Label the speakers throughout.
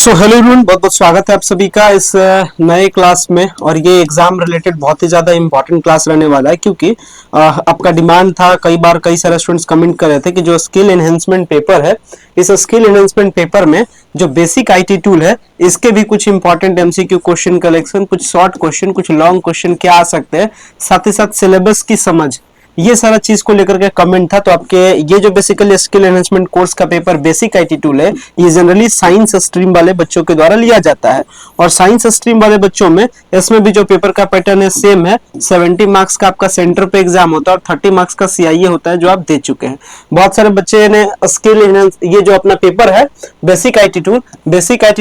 Speaker 1: So hello everyone, बहुत बहुत स्वागत है आप सभी का इस नए क्लास में। और ये एग्जाम रिलेटेड बहुत ही ज़्यादा इंपॉर्टेंट क्लास रहने वाला है, क्योंकि आपका डिमांड था, कई बार कई सारे स्टूडेंट्स कमेंट कर रहे थे कि जो स्किल एनहेंसमेंट पेपर है, इस स्किल एनहेंसमेंट पेपर में जो बेसिक आईटी टूल है, इसके भी कुछ इंपॉर्टेंट एमसीक्यू क्वेश्चन कलेक्शन, कुछ शॉर्ट क्वेश्चन, कुछ लॉन्ग क्वेश्चन क्या आ सकते हैं, साथ ही साथ सिलेबस की समझ, ये सारा चीज को लेकर के कमेंट था। तो आपके ये जो बेसिकली स्किल एनहांसमेंट कोर्स का पेपर बेसिक आईटी टूल है, ये जनरली साइंस स्ट्रीम वाले बच्चों के द्वारा लिया जाता है। और साइंस स्ट्रीम वाले बच्चों में इसमें भी जो पेपर का पैटर्न है सेम है। 70 मार्क्स का आपका सेंटर पे एग्जाम होता है और 30 मार्क्स का सीआईए होता है, जो आप दे चुके हैं। बहुत सारे बच्चे ने स्किल ये जो अपना पेपर है बेसिक आईटी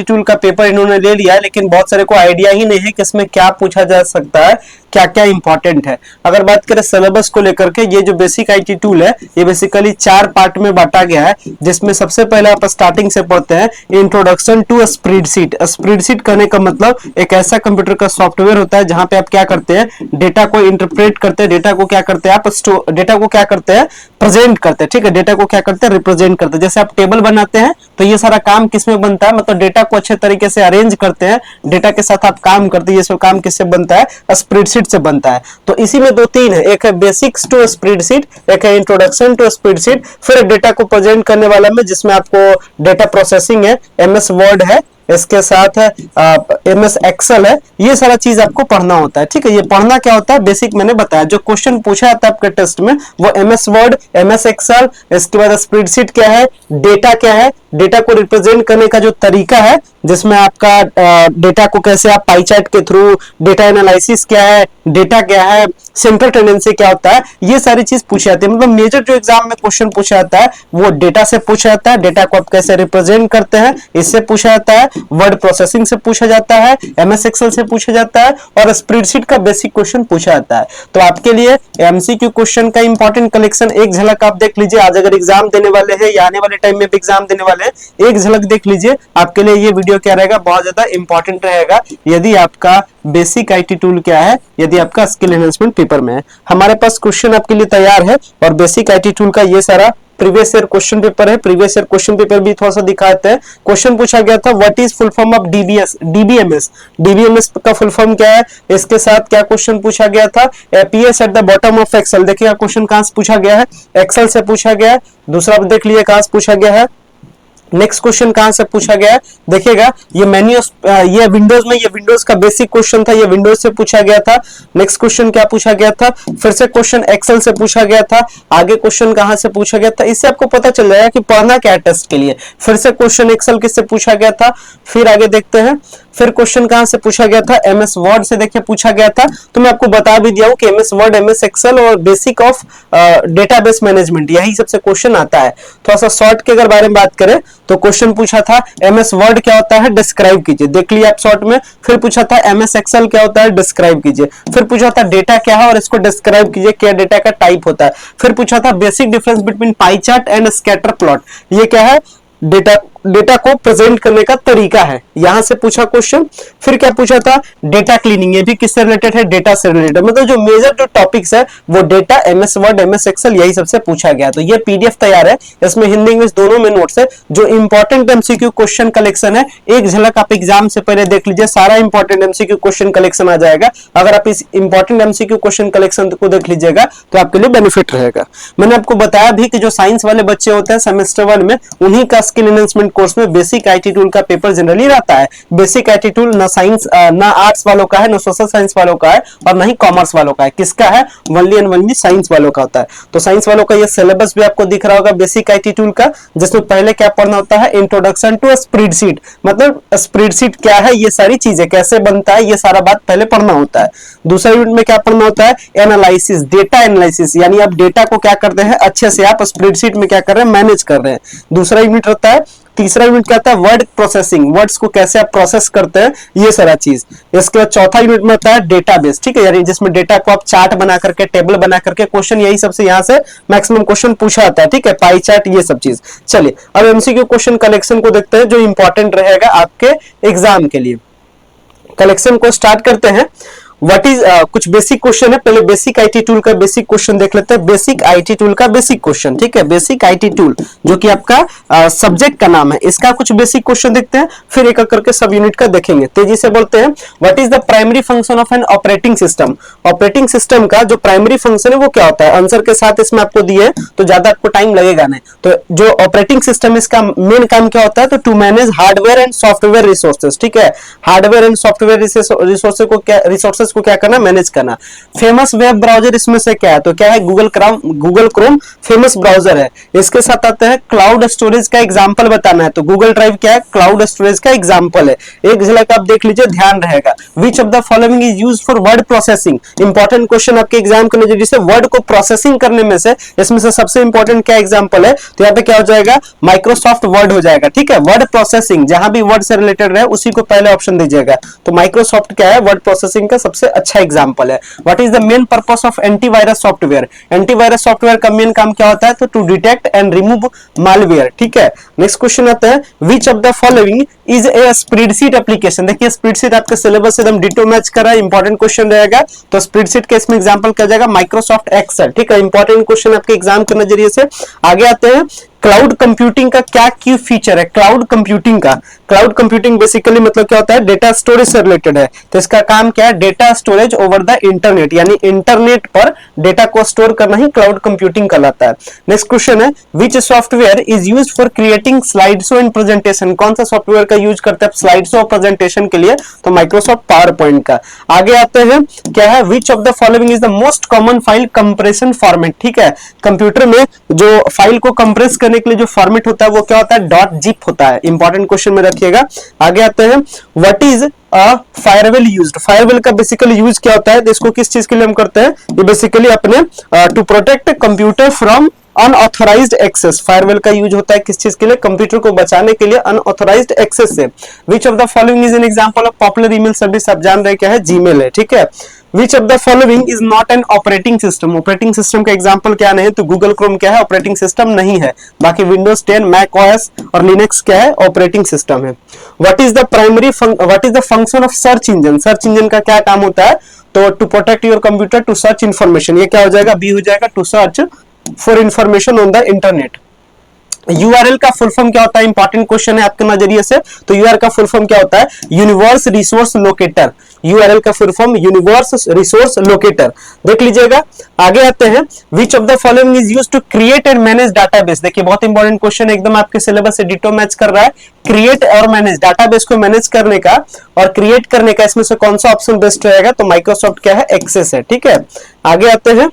Speaker 1: टूल का पेपर इन्होंने ले लिया है, लेकिन बहुत सारे को आइडिया ही नहीं है कि इसमें क्या पूछा जा सकता है, क्या क्या इंपॉर्टेंट है। अगर बात करें सिलेबस को लेकर के, ये जो बेसिक आईटी टूल है, ये बेसिकली 4 पार्ट में बांटा गया है, जिसमें सबसे पहले आप स्टार्टिंग से पढ़ते हैं इंट्रोडक्शन टू स्प्रेडशीट। स्प्रेडशीट करने का मतलब एक ऐसा कंप्यूटर का सॉफ्टवेयर होता है जहां पे आप क्या करते हैं, डेटा को इंटरप्रेट करते हैं, डेटा को क्या करते हैं, आप डेटा को क्या करते हैं, प्रेजेंट करते हैं। ठीक है, डेटा को क्या करते हैं, रिप्रेजेंट करते हैं। जैसे आप टेबल बनाते हैं तो ये सारा काम किसमें बनता है, मतलब डेटा को अच्छे तरीके से अरेंज करते हैं, डेटा के साथ आप काम करते हैं। ये सब काम किससे बनता है, स्प्रेडशीट से बनता है। तो इसी में 2-3 है, एक है बेसिक्स टू स्प्रेडशीट, एक है इंट्रोडक्शन टू स्प्रेडशीट, फिर डेटा को प्रेजेंट करने वाला में जिसमें आपको डेटा प्रोसेसिंग है, एमएस वर्ड है, इसके साथ है एमएस एक्सेल है। ये सारा चीज आपको पढ़ना होता है। ठीक है, ये पढ़ना क्या होता है, बेसिक मैंने बताया। जो क्वेश्चन पूछा जाता है आपके टेस्ट में वो एमएस वर्ड, एमएस एक्सेल, इसके बाद स्प्रेडशीट क्या है, डेटा क्या है, डेटा को रिप्रेजेंट करने का जो तरीका है, जिसमें आपका डेटा को कैसे आप पाई चार्ट के थ्रू, डेटा एनालिसिस क्या है, डेटा क्या है, सेंट्रल टेंडेंसी क्या होता है, ये सारी चीज पूछी जाती है। मतलब मेजर जो एग्जाम में क्वेश्चन पूछा जाता है वो डेटा से पूछा जाता है, डेटा को आप कैसे रिप्रेजेंट करते हैं इससे पूछा जाता है, वर्ड प्रोसेसिंग से पूछा जाता है, एमएस एक्सेल से पूछा जाता है, और स्प्रेडशीट का बेसिक क्वेश्चन पूछा जाता है। तो आपके लिए एमसीक्यू क्वेश्चन का इंपॉर्टेंट कलेक्शन एक झलक आप देख लीजिए। आज अगर एग्जाम देने वाले हैं या आने वाले टाइम में भी एग्जाम देने वाले हैं, एक झलक देख लीजिए। आपके लिए ये वीडियो क्या रहेगा, बहुत ज्यादा इंपॉर्टेंट रहेगा। यदि आपका बेसिक आईटी टूल क्या है, यदि आपका स्किल एनहांसमेंट पेपर में है, हमारे पास क्वेश्चन आपके लिए तैयार है। और बेसिक आईटी टूल का ये सारा प्रीवियस ईयर क्वेश्चन पेपर है। प्रीवियस ईयर क्वेश्चन पेपर भी थोड़ा सा दिखाते हैं। क्वेश्चन पूछा गया था, what is full form of DBMS का फुल फॉर्म क्या है। इसके साथ क्या क्वेश्चन पूछा गया था, APS at the bottom of Excel. देखिएगा क्वेश्चन कहां से पूछा गया है, एक्सेल से पूछा गया है। दूसरा देख लीजिए कहां से पूछा गया है, नेक्स्ट क्वेश्चन कहां से पूछा गया है। देखिएगा ये मेन्यू, ये विंडोज में, ये विंडोज का बेसिक क्वेश्चन था, ये विंडोज से पूछा गया था। नेक्स्ट क्वेश्चन क्या पूछा गया था, फिर से क्वेश्चन एक्सेल से पूछा गया था। आगे क्वेश्चन कहां से पूछा गया था, इससे आपको पता चल जाएगा कि पढ़ना क्या है टेस्ट के लिए। फिर से क्वेश्चन एक्सेल किससे पूछा गया था, फिर आगे देखते हैं। फिर क्वेश्चन कहां से पूछा गया था, एमएस वर्ड से देखिए पूछा गया था। तो मैं आपको बता भी दिया हूं कि एमएस वर्ड, एमएस एक्सेल और बेसिक ऑफ डेटाबेस मैनेजमेंट, यही सबसे क्वेश्चन आता है। थोड़ा सा शॉर्ट के अगर बारे में बात करें तो क्वेश्चन पूछा था एमएस वर्ड क्या होता है, डिस्क्राइब कीजिए, देख लिया आप शॉर्ट में। फिर पूछा था एमएस एक्सेल क्या होता है, डिस्क्राइब कीजिए। फिर पूछा था डेटा क्या है और इसको डिस्क्राइब कीजिए, क्या डेटा का टाइप होता है। फिर पूछा था basic difference between pie chart and scatter plot, ये क्या है, डेटा को प्रेजेंट करने का तरीका है, यहां से पूछा क्वेश्चन। फिर क्या पूछा था, डेटा क्लीनिंग, ये भी किससे रिलेटेड है, डेटा से रिलेटेड। मतलब जो मेजर जो टॉपिक्स है वो data, MS Word, MS Excel, यही सबसे पूछा गया। तो ये पीडीएफ तैयार है, इसमें हिंदी इंग्लिश दोनों में नोट्स है। जो इंपॉर्टेंट एमसीक्यू क्वेश्चन कलेक्शन है, एक झलक आप एग्जाम से पहले देख लीजिए, सारा इंपॉर्टेंट एमसीक्यू क्वेश्चन कलेक्शन आ जाएगा। अगर आप इस इंपॉर्टेंट एमसीक्यू क्वेश्चन कलेक्शन को देख लीजिएगा तो आपके लिए बेनिफिट रहेगा। मैंने आपको बताया भी कि जो साइंस वाले बच्चे होते हैं सेमेस्टर 1 में, उन्हीं का स्किल एनहांसमेंट कोर्स में बेसिक आईटी टूल का पेपर जनरली रहता है। बेसिक आईटी टूल ना साइंस, ना आर्ट्स वालों का है, ना सोशल साइंस वालों का है, और ना ही कॉमर्स वालों का है। किसका है, ओनली एंड ओनली साइंस वालों का होता है। तो साइंस वालों का ये सिलेबस भी आपको दिख रहा होगा बेसिक आईटी टूल का, जिसमें पहले क्या पढ़ना होता है, इंट्रोडक्शन टू स्प्रेडशीट, मतलब स्प्रेडशीट क्या है, ये सारी चीजें कैसे बनता है, ये सारा बात पहले पढ़ना होता है। दूसरा यूनिट में क्या पढ़ना होता है, एनालिसिस, डेटा एनालिसिस, यानी आप डेटा को क्या करते हैं, अच्छे से आप स्प्रेडशीट में क्या कर रहे हैं, मैनेज कर रहे हैं। दूसरा यूनिट होता है, तीसरा यूनिट क्या होता है, वर्ड प्रोसेसिंग, वर्ड्स को कैसे आप प्रोसेस करते हैं, ये सारा चीज। इसके बाद चौथा यूनिट में होता है डेटाबेस, ठीक है, यानी जिसमें डेटा को आप चार्ट बना करके, टेबल बना करके, क्वेश्चन यही सबसे यहाँ से मैक्सिमम क्वेश्चन पूछा जाता है। ठीक है, पाई चार्ट, ये सब चीज। चलिए अब एमसीक्यू क्वेश्चन कलेक्शन को देखते हैं, जो इंपॉर्टेंट रहेगा आपके एग्जाम के लिए। कलेक्शन को स्टार्ट करते हैं। व्हाट इज कुछ बेसिक क्वेश्चन है, पहले बेसिक आईटी टूल का बेसिक क्वेश्चन देख लेते हैं। बेसिक आईटी टूल का बेसिक क्वेश्चन, ठीक है, बेसिक आईटी टूल जो कि आपका सब्जेक्ट का नाम है, इसका कुछ बेसिक क्वेश्चन देखते हैं, फिर एक एक करके सब यूनिट का देखेंगे। तेजी से बोलते हैं, what is the primary function of an operating system. Operating system का जो प्राइमरी फंक्शन है वो क्या होता है, आंसर के साथ इसमें आपको दिए तो ज्यादा आपको टाइम लगेगा नहीं। तो जो ऑपरेटिंग सिस्टम इसका मेन काम क्या होता है, तो to manage hardware and software resources, ठीक है, हार्डवेयर एंड सॉफ्टवेयर रिसोर्सेज को क्या करना, मैनेज करना। फेमस वेब ब्राउजर इसमें से क्या है, तो क्या है, गूगल क्रोम फेमस ब्राउजर है। इसके साथ आते हैं क्लाउड स्टोरेज का एग्जांपल बताना है, तो गूगल ड्राइव क्या है, क्लाउड स्टोरेज का एग्जांपल है। एक झलक आप देख लीजिए, ध्यान रहेगा। विच of the following is used for word processing. Important question आपके एग्जाम के नजरिए से, वर्ड को प्रोसेसिंग करने में से इसमें से सबसे इंपॉर्टेंट क्या एग्जांपल है, तो यहाँ पे क्या हो जाएगा, माइक्रोसॉफ्ट वर्ड हो जाएगा, ठीक है। वर्ड प्रोसेसिंग जहां भी वर्ड से रिलेटेड रहे उसी को पहले ऑप्शन दीजिएगा, तो माइक्रोसॉफ्ट क्या है, वर्ड प्रोसेसिंग का सबसे अच्छा एग्जांपल है। What is the main purpose of antivirus software. Antivirus software का मेन काम क्या होता है, तो to detect and remove malware, ठीक है। नेक्स्ट क्वेश्चन आता है, which of the following is a spreadsheet application. देखिए स्प्रेडशीट आपके सिलेबस से एकदम डिटो मैच कर रहा है, इंपॉर्टेंट क्वेश्चन रहेगा। तो स्प्रेडशीट के इसमें एग्जांपल क्या जाएगा, माइक्रोसॉफ्ट एक्सेल, ठीक है, इंपॉर्टेंट क्वेश्चन आपके एग्जाम के नजरिए से। आगे आते हैं, क्लाउड कंप्यूटिंग का क्या की फीचर है। क्लाउड कंप्यूटिंग का, क्लाउड कंप्यूटिंग बेसिकली मतलब क्या होता है, डेटा स्टोरेज से रिलेटेड है। तो इसका काम क्या है, data storage over the internet, यानी इंटरनेट पर डेटा को स्टोर करना ही क्लाउड कंप्यूटिंग कहलाता है। नेक्स्ट क्वेश्चन है, विच software is used for creating slide show and presentation. कौन सा सॉफ्टवेयर का यूज करते हैं स्लाइड शो और प्रेजेंटेशन के लिए, तो माइक्रोसॉफ्ट पावर पॉइंट का। आगे आते हैं, क्या है, which of the following is the most common file compression format, ठीक है। कंप्यूटर में जो फाइल को कंप्रेस करने के लिए जो फॉर्मेट होता है वो क्या होता है, डॉट जिप होता है। इंपॉर्टेंट क्वेश्चन में रखिएगा। आगे आते हैं, what is firewall used. Firewall का बेसिकली यूज क्या होता है, तो इसको किस चीज के लिए हम करते हैं, ये बेसिकली अपने to protect computer from unauthorised access. Firewall का यूज होता है किस चीज के लिए, कंप्यूटर को बचाने के लिए अनऑथराइज्ड एक्सेस से। विच of the following is an example of popular email service. आप जान रहे क्या है, जीमेल है, ठीक है। Which of the following is not an operating system. Operating system का एग्जांपल क्या नहीं है, तो गूगल क्रोम क्या है, ऑपरेटिंग सिस्टम नहीं है। बाकी विंडोज 10, मैक ओएस और लिनक्स क्या है, ऑपरेटिंग सिस्टम है। What is the function of search engine. Search engine का क्या काम होता है, तो to protect your computer to search information. ये क्या हो जाएगा, बी हो जाएगा, to search for information on the internet. URL का फुल फॉर्म क्या होता है, इंपॉर्टेंट क्वेश्चन है आपके नजरिए से। तो यूआरएल का फुल फॉर्म क्या होता है, यूनिवर्स रिसोर्स लोकेटर। यूआरएल का full form universe resource locator, देख लीजिएगा। आगे आते हैं, which of the following is used to create and manage database. देखिए बहुत इंपॉर्टेंट क्वेश्चन है, एकदम आपके सिलेबस से डिटो मैच कर रहा है। क्रिएट और मैनेज, डाटाबेस को मैनेज करने का और क्रिएट करने का, इसमें से कौन सा ऑप्शन बेस्ट रहेगा, तो माइक्रोसॉफ्ट क्या है, एक्सेस है, ठीक है। आगे आते हैं,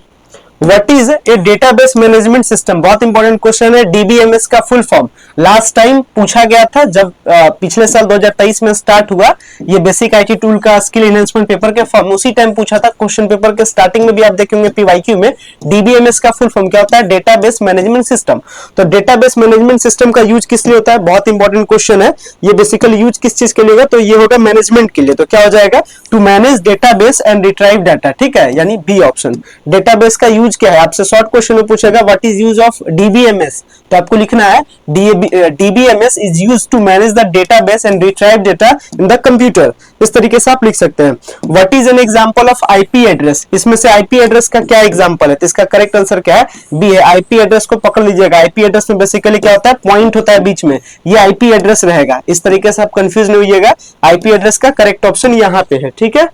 Speaker 1: what is A database management system. बहुत इंपॉर्टेंट क्वेश्चन है, डीबीएमएस का फुल फॉर्म लास्ट टाइम पूछा गया था जब पिछले साल 2023 में स्टार्ट हुआ। ये बेसिक आईटी टूल का स्किल एनहांसमेंट पेपर के फॉर्म उसी टाइम पूछा था। क्वेश्चन पेपर के स्टार्टिंग में भी आप देखेंगे पीवाईक्यू में, डीबीएमएस का फुल फॉर्म क्या होता है, डेटाबेस मैनेजमेंट सिस्टम। तो डेटाबेस मैनेजमेंट सिस्टम का यूज किस लिए होता है, बहुत इंपॉर्टेंट क्वेश्चन है। ये बेसिकली यूज किस चीज के लिए होगा, तो ये होगा मैनेजमेंट के लिए। तो क्या हो जाएगा, to manage database and retrieve data, ठीक है, यानी बी ऑप्शन। डेटाबेस का यूज क्या है, आपसे शॉर्ट क्वेश्चन में पूछेगा, what is use of DBMS, तो आपको लिखना है DBMS is used to manage the database and retrieve data in the computer. इस तरीके से आप लिख सकते हैं। What is an example of IP address. इसमें से आईपी एड्रेस का क्या एग्जांपल है, तो इसका करेक्ट आंसर क्या है, बी है। आईपी एड्रेस को पकड़ लीजिएगा। आईपी एड्रेस में बेसिकली क्या होता है, पॉइंट होता है बीच में, ये आईपी एड्रेस रहेगा। इस तरीके से आप कंफ्यूज नहीं होइएगा, आईपी एड्रेस का करेक्ट ऑप्शन यहाँ पे है, ठीक है।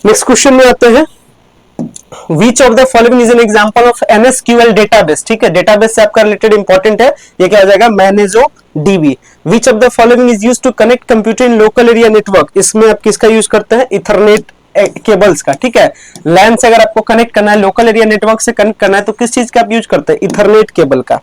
Speaker 1: नेक्स्ट क्वेश्चन में आते हैं, Which of the following is an example of NSQL database, ठीक है, डेटाबेस से आपका रिलेटेड इंपॉर्टेंट है, ये क्या हो जाएगा, ManageODB। Which of the following is used to connect computer in local area network, इसमें आप किसका यूज करते हैं, इथरनेट केबल्स का, ठीक है। लैन से अगर आपको कनेक्ट करना है, लोकल एरिया नेटवर्क से कनेक्ट करना है, तो किस चीज का आप यूज करते हैं, इथरनेट केबल का।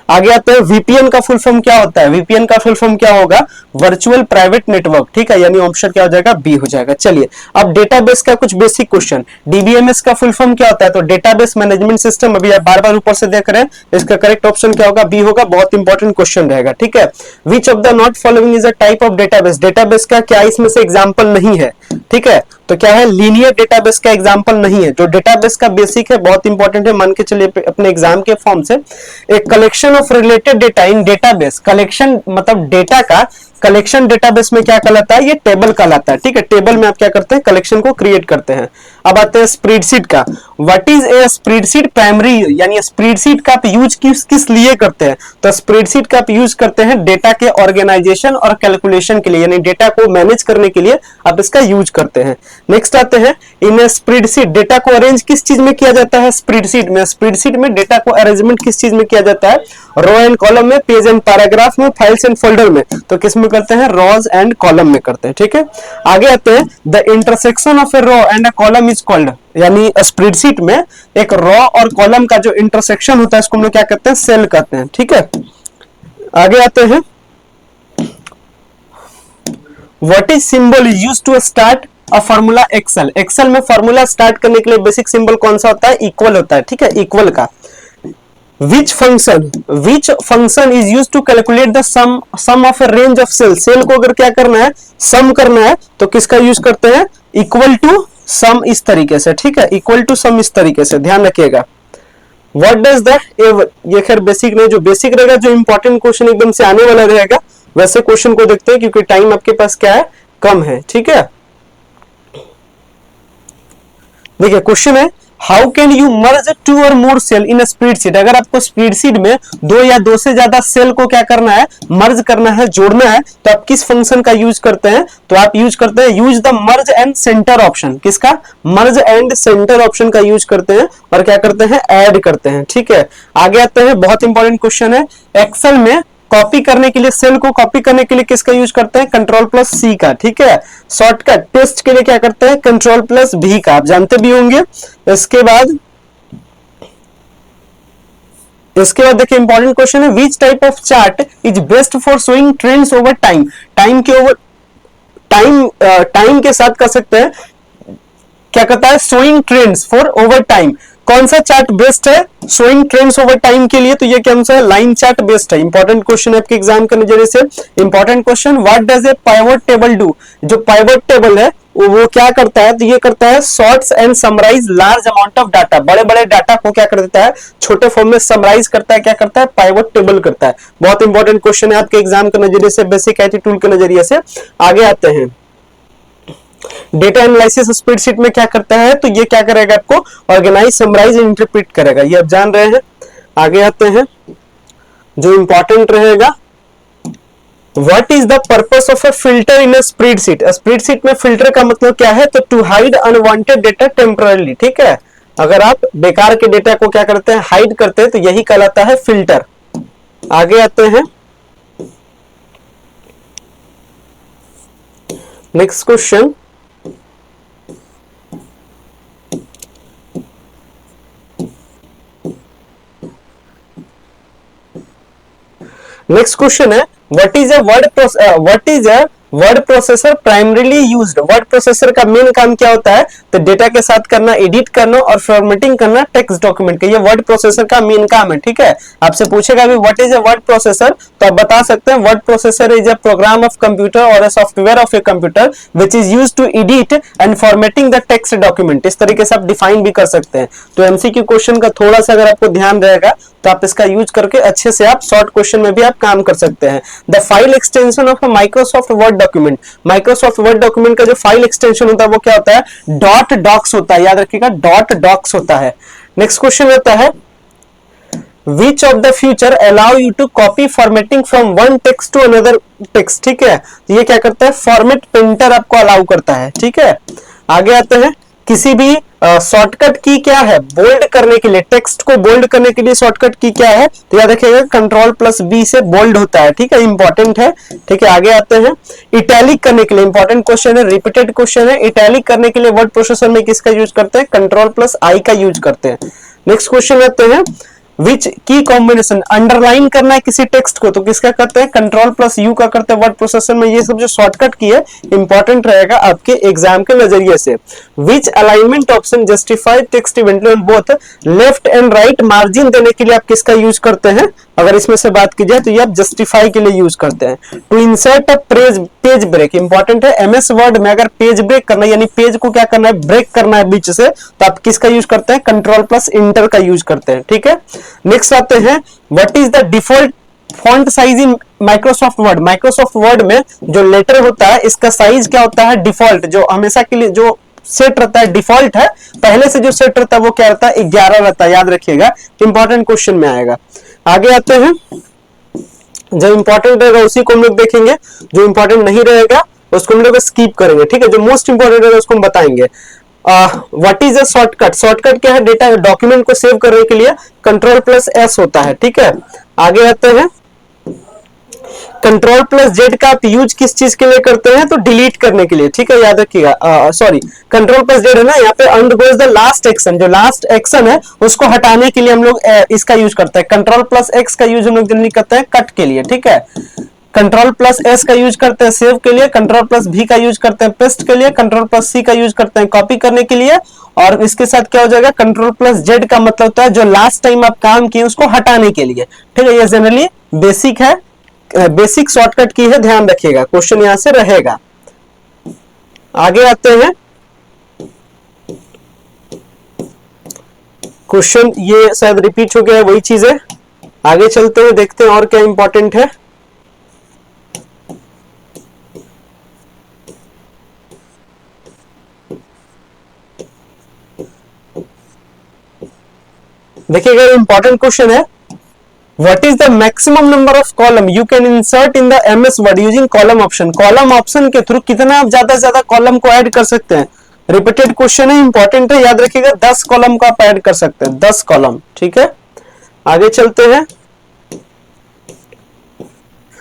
Speaker 1: आगे आते हैं, वीपीएन का फुल फॉर्म क्या होता है। वीपीएन का फुल फॉर्म क्या होगा, वर्चुअल प्राइवेट नेटवर्क, ठीक है, यानी ऑप्शन क्या हो जाएगा, बी हो जाएगा। चलिए अब डेटाबेस का कुछ बेसिक क्वेश्चन। डीबीएमएस का फुल फॉर्म क्या होता है, तो डेटाबेस मैनेजमेंट सिस्टम। अभी आप बार बार ऊपर से देख रहे हैं, इसका करेक्ट ऑप्शन क्या होगा, बी होगा। बहुत इंपॉर्टेंट क्वेश्चन रहेगा, ठीक है। Which of the not following is a type of database. Database का क्या इसमें से एग्जांपल नहीं है, ठीक है, तो क्या है, लीनियर डेटाबेस का एग्जांपल नहीं है। जो डेटाबेस का बेसिक है, बहुत इंपॉर्टेंट है, मान के चलिए अपने एग्जाम के फॉर्म से, एक collection of related data in database. Collection मतलब डेटा का कलेक्शन डेटाबेस में क्या कहलाता है, ये टेबल कहलाता है, ठीक है। टेबल में आप क्या करते हैं, कलेक्शन को क्रिएट करते हैं। अब आते हैं स्प्रेडशीट का। What is a spreadsheet primary, यानी स्प्रेडशीट का आप यूज किस लिए करते हैं, तो स्प्रेडशीट का आप यूज करते हैं डेटा के ऑर्गेनाइजेशन और कैलकुलेशन के लिए, यानी डेटा को मैनेज करने के लिए आप इसका यूज करते हैं। नेक्स्ट आते हैं, इन स्प्रेडशीट डेटा को अरेंज किस चीज में किया जाता है, स्प्रेडशीट में। स्प्रेडशीट में डेटा को अरेंजमेंट किस चीज में किया जाता है, रो एंड कॉलम में, पेज एंड पैराग्राफ में, फाइल्स एंड फोल्डर में। तो किस में करते हैं, रोज एंड कॉलम में करते हैं, ठीक है। आगे आते हैं, the intersection of a row and a column is called, यानी स्प्रेडशीट में एक रो और कॉलम का जो इंटरसेक्शन होता है इसको हम लोग क्या कहते हैं, सेल कहते हैं, ठीक है। आगे आते हैं, what is symbol used to start a formula Excel. Excel में फार्मूला स्टार्ट करने के लिए बेसिक सिंबल कौन सा होता है, इक्वल होता है, ठीक है, इक्वल का। which function is used to calculate the sum of a range of cells। Cell को अगर क्या करना है, सम करना है, तो किसका यूज करते हैं, इक्वल टू सम, इस तरीके से, ठीक है, इक्वल टू सम इस तरीके से, ध्यान रखिएगा। व्हाट डज दैट, ये खैर बेसिक नहीं, जो बेसिक रहेगा, जो इंपॉर्टेंट क्वेश्चन एकदम से आने वाला रहेगा वैसे क्वेश्चन को देखते हैं, क्योंकि टाइम आपके पास क्या है, कम है, ठीक है। देखिए क्वेश्चन है, हाउ कैन यू मर्ज 2 और मोर सेल इन स्प्रेडशीट। अगर आपको स्प्रेडशीट में 2 या 2 से ज्यादा सेल को क्या करना है, मर्ज करना है, जोड़ना है, तो आप किस फंक्शन का यूज करते हैं, तो आप यूज करते हैं, use the merge and centre option. किसका, मर्ज एंड सेंटर ऑप्शन का यूज करते हैं और क्या करते हैं, ऐड करते हैं, ठीक है। आगे आते हैं, बहुत इंपॉर्टेंट क्वेश्चन है, एक्सेल में कॉपी करने के लिए, सेल को कॉपी करने के लिए किसका यूज करते हैं, कंट्रोल प्लस सी का, ठीक है। शॉर्टकट टेस्ट के लिए क्या करते हैं, कंट्रोल प्लस भी का, आप जानते भी होंगे। इसके बाद देखिए इंपॉर्टेंट क्वेश्चन है, which type of chart is best for showing trends over time. Time के साथ कर सकते हैं, क्या कहता है, showing trends for over time. कौन सा चार्ट बेस्ट है शोइंग ट्रेंड्स ओवर टाइम के लिए, तो ये क्या है, लाइन चार्ट बेस्ट है। इंपॉर्टेंट क्वेश्चन है आपके एग्जाम के नजरिए से। Important question, what does A pivot table do. जो पाइवट टेबल है वो क्या करता है, तो ये करता है sorts and summarise large amount of data. बड़े बड़े डाटा को क्या कर देता है, छोटे फॉर्म में समराइज करता है, क्या करता है, पाइवट टेबल करता है। बहुत इंपॉर्टेंट क्वेश्चन है आपके एग्जाम के नजरिए से, बेसिक आईटी टूल के नजरिए से। आगे आते हैं, डेटा एनालिसिस स्प्रेडशीट में क्या करता है, तो ये क्या करेगा, आपको ऑर्गेनाइज, समराइज, इंटरप्रेट करेगा, ये आप जान रहे हैं। आगे आते हैं, जो इंपॉर्टेंट रहेगा, what is the purpose of a filter in a spreadsheet. Spreadsheet में फिल्टर का मतलब क्या है, तो to hide unwanted data temporary, ठीक है। अगर आप बेकार के डेटा को क्या करते हैं, हाइड करते हैं, तो यही कहलाता है फिल्टर। आगे आते हैं, नेक्स्ट क्वेश्चन, नेक्स्ट क्वेश्चन है, what is a word processor primarily used. Word processor का मेन काम क्या होता है, तो डेटा के साथ करना, एडिट करना और फॉर्मेटिंग करना टेक्स्ट डॉक्यूमेंट का, ये वर्ड प्रोसेसर का मेन काम है, ठीक है। आपसे पूछेगा भी what is a word processor, तो आप बता सकते हैं word processor is a program of computer और a software of a computer which is used to edit and formatting the text document. इस तरीके से आप डिफाइन भी कर सकते हैं। तो एमसीक्यू क्वेश्चन का थोड़ा सा अगर आपको ध्यान रहेगा तो आप इसका यूज करके अच्छे से आप शॉर्ट क्वेश्चन में भी आप काम कर सकते हैं। The file extension of Microsoft word document. Microsoft word document का जो फाइल एक्सटेंशन होता है वो क्या होता है, डॉट डॉक्स होता है, याद रखिएगा, डॉट डॉक्स होता है। नेक्स्ट क्वेश्चन होता है, Which of the future allow you to copy formatting from one text to another text, ठीक है। ये क्या करता है, फॉर्मेट प्रिंटर आपको अलाउ करता है, ठीक है। आगे आते हैं, किसी भी शॉर्टकट की क्या है, बोल्ड करने के लिए, टेक्स्ट को बोल्ड करने के लिए शॉर्टकट की क्या है, तो याद रखिएगा कंट्रोल प्लस बी से बोल्ड होता है, ठीक है, इंपॉर्टेंट है, ठीक है। आगे आते हैं, इटैलिक करने के लिए, इंपॉर्टेंट क्वेश्चन है, रिपीटेड क्वेश्चन है, इटैलिक करने के लिए वर्ड प्रोसेसर में किसका यूज करते हैं, कंट्रोल प्लस आई का यूज करते हैं। नेक्स्ट क्वेश्चन आते हैं, विच की कॉम्बिनेशन, अंडरलाइन करना है किसी टेक्स्ट को तो किसका करते हैं, कंट्रोल प्लस यू का करते हैं वर्ड प्रोसेसर में। ये सब जो शॉर्टकट की है इंपॉर्टेंट रहेगा आपके एग्जाम के नजरिए से। Which alignment option justify text evenly on both left and right margin देने के लिए आप किसका यूज करते हैं, अगर इसमें से बात की जाए तो ये आप जस्टिफाई के लिए यूज करते हैं। To insert a page break, important है, एमएस वर्ड में अगर पेज ब्रेक करना है यानी पेज को क्या करना है, ब्रेक करना है बीच से, तो आप किसका यूज करते हैं, कंट्रोल प्लस इंटर का यूज करते हैं, ठीक है। नेक्स्ट आते हैं, what is the default font size in Microsoft word, Microsoft word में जो लेटर होता है इसका साइज क्या होता है, डिफॉल्ट, जो हमेशा के लिए जो सेट रहता है डिफॉल्ट है, पहले से जो सेट रहता है वो क्या रहता है, 11 रहता है, याद रखिएगा, इंपॉर्टेंट क्वेश्चन में आएगा। आगे आते हैं, जो इंपॉर्टेंट रहेगा उसी को हम लोग देखेंगे, जो इंपॉर्टेंट नहीं रहेगा उसको हम लोग स्किप करेंगे, ठीक है। जो मोस्ट इंपॉर्टेंट रहेगा उसको हम बताएंगे। What is a shortcut, shortcut क्या है, डेटा डॉक्यूमेंट को सेव करने के लिए Ctrl+S होता है, ठीक है। आगे आते हैं, Ctrl+Z का आप यूज किस चीज के लिए करते हैं, तो डिलीट करने के लिए, ठीक है, याद रखिएगा। सॉरी, Ctrl+Z है ना, यहाँ पे अंडरगोज द लास्ट एक्शन, जो लास्ट एक्शन है उसको हटाने के लिए हम लोग इसका यूज करते हैं। Ctrl+X का यूज हम लोग जनरली करते हैं कट के लिए, ठीक है। Ctrl+S का यूज करते हैं सेव के लिए, Ctrl+V का यूज करते हैं पेस्ट के लिए, Ctrl+C का यूज करते हैं कॉपी करने के लिए, और इसके साथ क्या हो जाएगा, Ctrl+Z का मतलब होता है जो लास्ट टाइम आप काम किए उसको हटाने के लिए, ठीक है। ये जनरली बेसिक है, बेसिक शॉर्टकट की है, ध्यान रखिएगा, क्वेश्चन यहां से रहेगा। आगे आते हैं, क्वेश्चन ये शायद रिपीट हो गया है, वही चीज है। आगे चलते हैं, देखते हैं और क्या इंपॉर्टेंट है। देखिएगा, इंपॉर्टेंट क्वेश्चन है, What is the maximum number of column you can insert in the MS Word using column option? Column option के थ्रू कितना आप ज्यादा से ज्यादा कॉलम को ऐड कर सकते हैं। रिपीटेड क्वेश्चन है, इंपॉर्टेंट है, याद रखिएगा, 10 कॉलम को आप ऐड कर सकते हैं, 10 कॉलम, ठीक है। आगे चलते हैं,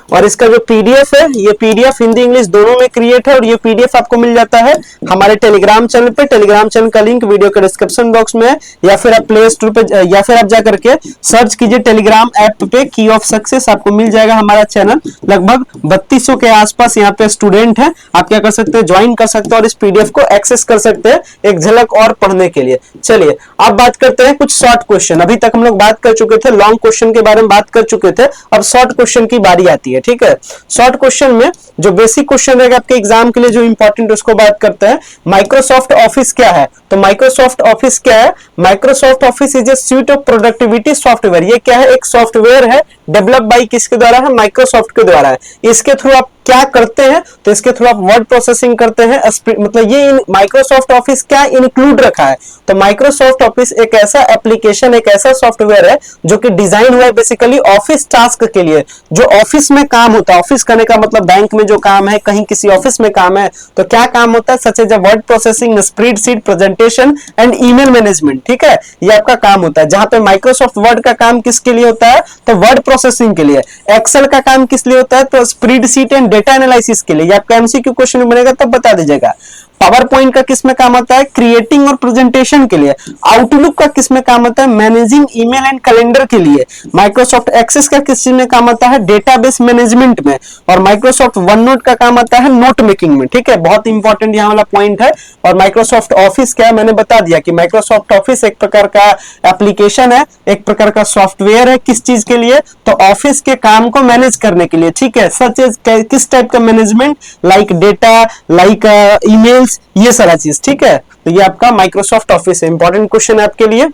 Speaker 1: और इसका जो पीडीएफ है, ये पीडीएफ हिंदी इंग्लिश दोनों में क्रिएट है, और ये पीडीएफ आपको मिल जाता है हमारे टेलीग्राम चैनल पे। टेलीग्राम चैनल का लिंक वीडियो के डिस्क्रिप्शन बॉक्स में है, या फिर आप प्ले स्टोर पे, या फिर आप जाकर के सर्च कीजिए टेलीग्राम ऐप पे की ऑफ सक्सेस, आपको मिल जाएगा हमारा चैनल। लगभग 3200 के आसपास यहाँ पे स्टूडेंट है, आप क्या कर सकते हैं, ज्वाइन कर सकते हैं और इस पीडीएफ को एक्सेस कर सकते हैं एक झलक और पढ़ने के लिए। चलिए अब बात करते हैं कुछ शॉर्ट क्वेश्चन। अभी तक हम लोग बात कर चुके थे, लॉन्ग क्वेश्चन के बारे में बात कर चुके थे, अब शॉर्ट क्वेश्चन की बारी आती है, ठीक है। शॉर्ट क्वेश्चन में जो बेसिक क्वेश्चन रहेगा आपके एग्जाम के लिए जो इंपॉर्टेंट, उसको बात करते हैं। माइक्रोसॉफ्ट ऑफिस क्या है, तो माइक्रोसॉफ्ट ऑफिस क्या है, Microsoft office is a suite of productivity software. ये क्या है, एक सॉफ्टवेयर है, डेवलप बाय किसके द्वारा है, माइक्रोसॉफ्ट के द्वारा है। इसके थ्रू आप क्या करते हैं, तो इसके थ्रू आप वर्ड प्रोसेसिंग करते हैं, मतलब ये माइक्रोसॉफ्ट ऑफिस क्या इंक्लूड रखा है, तो माइक्रोसॉफ्ट ऑफिस एक ऐसा एप्लीकेशन, एक ऐसा सॉफ्टवेयर है जो कि डिजाइन हुआ है बेसिकली ऑफिस टास्क के लिए, जो ऑफिस में काम होता है। ऑफिस करने का मतलब बैंक में जो काम है, कहीं किसी ऑफिस में काम है, तो क्या काम होता है, such as word processing, spreadsheet, presentation and email management, ठीक है, ये आपका काम होता है। जहां पे माइक्रोसॉफ्ट वर्ड का काम किसके लिए होता है, तो वर्ड प्रोसेसिंग के लिए। एक्सेल का काम किस लिए होता है, तो स्प्रेडशीट एंड डेटा एनालिसिस के लिए। ये आपका एमसीक्यू क्वेश्चन बनेगा तब बता दीजिएगा। पावर पॉइंट का किस में काम आता है, क्रिएटिंग और प्रेजेंटेशन के लिए। आउटलुक का किस में काम आता है, मैनेजिंग ईमेल एंड कैलेंडर के लिए। माइक्रोसॉफ्ट एक्सेस का किस चीज में काम आता है, डेटाबेस मैनेजमेंट में। और माइक्रोसॉफ्ट वन नोट का काम आता है नोट मेकिंग में, ठीक है, बहुत इंपॉर्टेंट यहाँ वाला पॉइंट है। और माइक्रोसॉफ्ट ऑफिस क्या है, मैंने बता दिया कि माइक्रोसॉफ्ट ऑफिस एक प्रकार का एप्लीकेशन है, एक प्रकार का सॉफ्टवेयर है, किस चीज के लिए, तो ऑफिस के काम को मैनेज करने के लिए, ठीक है। सच एज किस टाइप का management, like data, like emails, ये सारा चीज, ठीक है। तो ये आपका माइक्रोसॉफ्ट ऑफिस है, इंपॉर्टेंट क्वेश्चन है आपके लिए।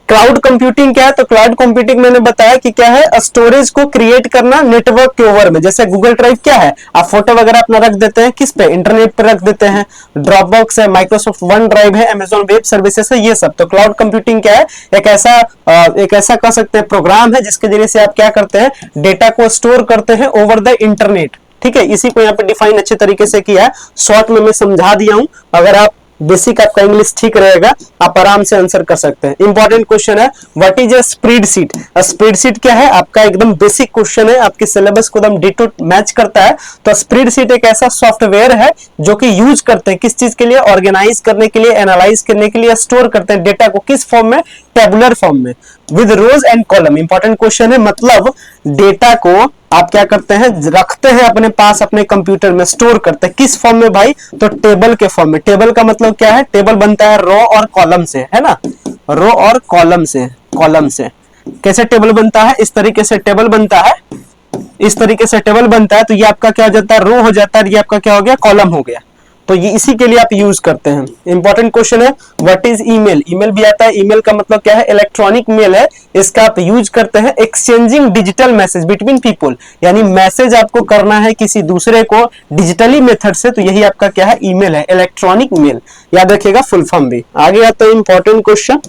Speaker 1: क्लाउड कंप्यूटिंग क्या है, तो क्लाउड कंप्यूटिंग मैंने बताया कि क्या है, स्टोरेज को क्रिएट करना नेटवर्क के ओवर में। जैसे गूगल ड्राइव क्या है, आप फोटो वगैरह अपना रख देते हैं किस पे, इंटरनेट पे रख देते हैं। ड्रॉपबॉक्स है, माइक्रोसॉफ्ट वन ड्राइव है, अमेजॉन वेब सर्विसेज है, ये सब। तो क्लाउड कंप्यूटिंग क्या है, एक ऐसा कह सकते हैं प्रोग्राम है जिसके जरिए से आप क्या करते हैं, डेटा को स्टोर करते हैं ओवर द इंटरनेट, ठीक है। इसी को यहाँ पे डिफाइन अच्छे तरीके से किया है, शॉर्ट में मैं समझा दिया हूं। अगर आप बेसिक आपका इंग्लिश ठीक रहेगा, आप आराम से आंसर कर सकते हैं। इंपॉर्टेंट क्वेश्चन है, what is a spreadsheet. Spreadsheet क्या है, आपका एकदम बेसिक क्वेश्चन है, आपके सिलेबस को एकदम डिटो मैच करता है। तो स्प्रेडशीट एक ऐसा सॉफ्टवेयर है जो कि यूज करते हैं किस चीज के लिए, ऑर्गेनाइज करने के लिए, एनालाइज करने के लिए, स्टोर करते हैं डेटा को किस फॉर्म में, टेबुलर फॉर्म में, with rows and column. Important question है, मतलब डेटा को आप क्या करते हैं, रखते हैं अपने पास, अपने कंप्यूटर में स्टोर करते हैं किस फॉर्म में भाई, तो टेबल के फॉर्म में। टेबल का मतलब क्या है, टेबल बनता है रो और कॉलम से, है ना, रो और कॉलम से। कॉलम से कैसे टेबल बनता है, इस तरीके से टेबल बनता है, इस तरीके से टेबल बनता है। तो ये आपका क्या हो जाता है, रो हो जाता है, ये आपका क्या हो गया, कॉलम हो गया। तो ये इसी के लिए आप यूज करते हैं। इंपॉर्टेंट क्वेश्चन है व्हाट इज ईमेल। ईमेल भी आता है, ईमेल का मतलब क्या है, इलेक्ट्रॉनिक मेल है। इसका आप यूज करते हैं exchanging digital message between people, यानी मैसेज आपको करना है किसी दूसरे को डिजिटली मेथड से, तो यही आपका क्या है, ईमेल है, इलेक्ट्रॉनिक मेल। याद रखिएगा फुल फॉर्म भी। आगे आता है इंपॉर्टेंट क्वेश्चन,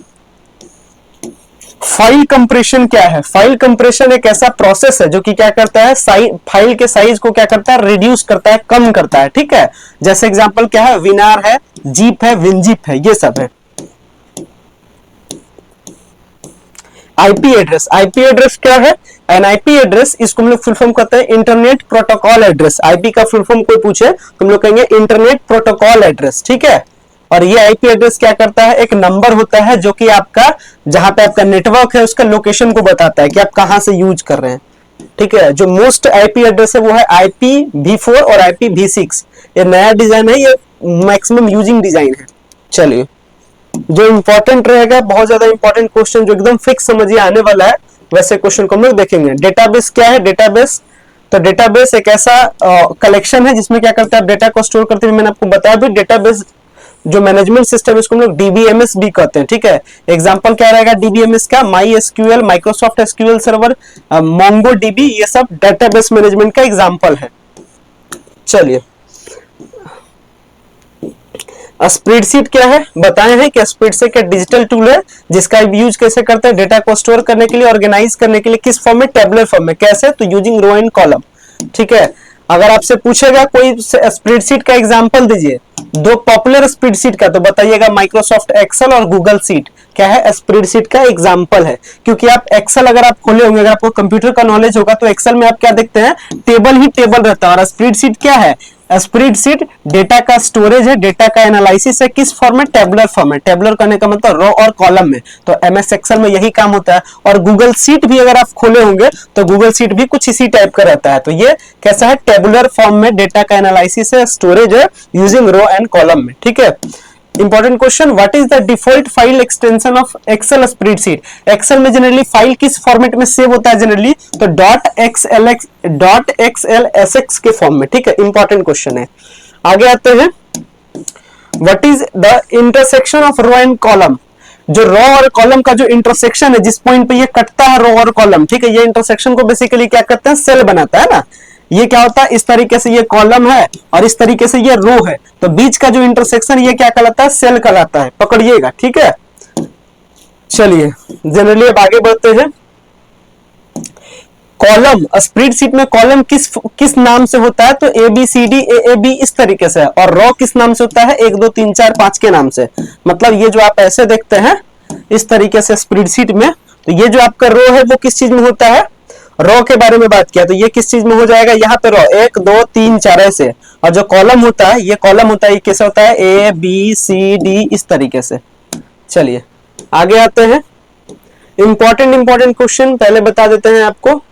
Speaker 1: फाइल कंप्रेशन क्या है। फाइल कंप्रेशन एक ऐसा प्रोसेस है जो कि क्या करता है, फाइल के साइज को क्या करता है, रिड्यूस करता है, कम करता है। ठीक है, जैसे एग्जांपल क्या है, विनार है, जीप है, विनजिप है, ये सब है। आईपी एड्रेस, आईपी एड्रेस क्या है, एन आईपी एड्रेस, इसको हम लोग फुल फॉर्म करते हैं इंटरनेट प्रोटोकॉल एड्रेस। आईपी का फुल फॉर्म कोई पूछे तो हम लोग कहेंगे इंटरनेट प्रोटोकॉल एड्रेस। ठीक है, और ये आईपी एड्रेस क्या करता है, एक नंबर होता है जो कि आपका जहां पे आपका नेटवर्क है उसका लोकेशन को बताता है कि आप कहां से यूज कर रहे हैं। ठीक है, जो मोस्ट आईपी एड्रेस है वो है IPv4 और IPv6। ये नया डिजाइन है, ये मैक्सिमम यूजिंग डिजाइन है। चलिए, जो इंपॉर्टेंट रहेगा, बहुत ज्यादा इंपॉर्टेंट क्वेश्चन जो एकदम फिक्स समझिए आने वाला है, वैसे क्वेश्चन को हम लोग देखेंगे। डेटाबेस क्या है, डेटाबेस, तो डेटाबेस एक ऐसा कलेक्शन है जिसमें क्या करते हैं, आप डेटा को स्टोर करते हैं। मैंने आपको बताया भी, डेटाबेस जो मैनेजमेंट सिस्टम है उसको हम लोग डीबीएमएस भी कहते हैं। ठीक है, एग्जांपल क्या रहेगा डीबीएमएस का, my SQL, Microsoft SQL server, Mongo dB, ये सब डेटाबेस मैनेजमेंट का एग्जांपल है। चलिए, स्प्रेडशीट क्या है, बताए हैं कि स्प्रेडशीट एक डिजिटल टूल है जिसका यूज कैसे करते हैं, डेटा को स्टोर करने के लिए, ऑर्गेनाइज करने के लिए। किस फॉर्म में, टेबुलर फॉर्म में। कैसे, तो यूजिंग रो एंड कॉलम। ठीक है, अगर आपसे पूछेगा कोई स्प्रेडशीट का एग्जांपल दीजिए, दो पॉपुलर स्प्रेडशीट का, तो बताइएगा माइक्रोसॉफ्ट एक्सेल और गूगल शीट क्या है, स्प्रेडशीट का एग्जांपल है। क्योंकि आप एक्सेल अगर आप खोले होंगे, अगर आपको कंप्यूटर का नॉलेज होगा, तो एक्सेल में आप क्या देखते हैं, टेबल ही टेबल रहता है। और स्प्रेडशीट क्या है, स्प्रेडशीट डेटा का स्टोरेज है, डेटा का एनालिसिस है। किस फॉर्म में, टेबुलर फॉर्म में। टेबुलर करने का मतलब रो और कॉलम में, तो एमएस एक्सेल में यही काम होता है। और गूगल शीट भी अगर आप खोले होंगे तो गूगल शीट भी कुछ इसी टाइप का रहता है। तो ये कैसा है, टेबुलर फॉर्म में, डेटा का एनालिसिस है, स्टोरेज है, यूजिंग रो एंड कॉलम में। ठीक है, important question, what is the default file extension of Excel spreadsheet. Excel में जनरली फाइल किस फॉर्मेट में सेव होता है जनरली, तो .xlsx के फॉर्म में। ठीक है, इंपॉर्टेंट क्वेश्चन है। आगे आते हैं, what is the intersection of row and column. जो रो और कॉलम का जो इंटरसेक्शन है, जिस पॉइंट पे ये कटता है रो और कॉलम, ठीक है, ये इंटरसेक्शन को बेसिकली क्या करते हैं, सेल बनाता है ना। ये क्या होता है, इस तरीके से ये कॉलम है और इस तरीके से ये रो है, तो बीच का जो इंटरसेक्शन ये क्या कहलाता है, सेल कहलाता है। पकड़िएगा, ठीक है। चलिए, जनरली अब आगे बढ़ते हैं। कॉलम, स्प्रेडशीट में कॉलम किस नाम से होता है, तो ABCD AAB इस तरीके से है। और रो किस नाम से होता है, 1 2 3 4 5 के नाम से। मतलब ये जो आप ऐसे देखते हैं इस तरीके से स्प्रेडशीट में, तो ये जो आपका रो है वो किस चीज में होता है, रो के बारे में बात किया, तो ये किस चीज में हो जाएगा, यहाँ पे रो 1 2 3 4 ऐसे। और जो कॉलम होता है, ये कॉलम होता है, ये कैसे होता है, ABCD इस तरीके से। चलिए आगे आते हैं। इंपॉर्टेंट क्वेश्चन पहले बता देते हैं आपको।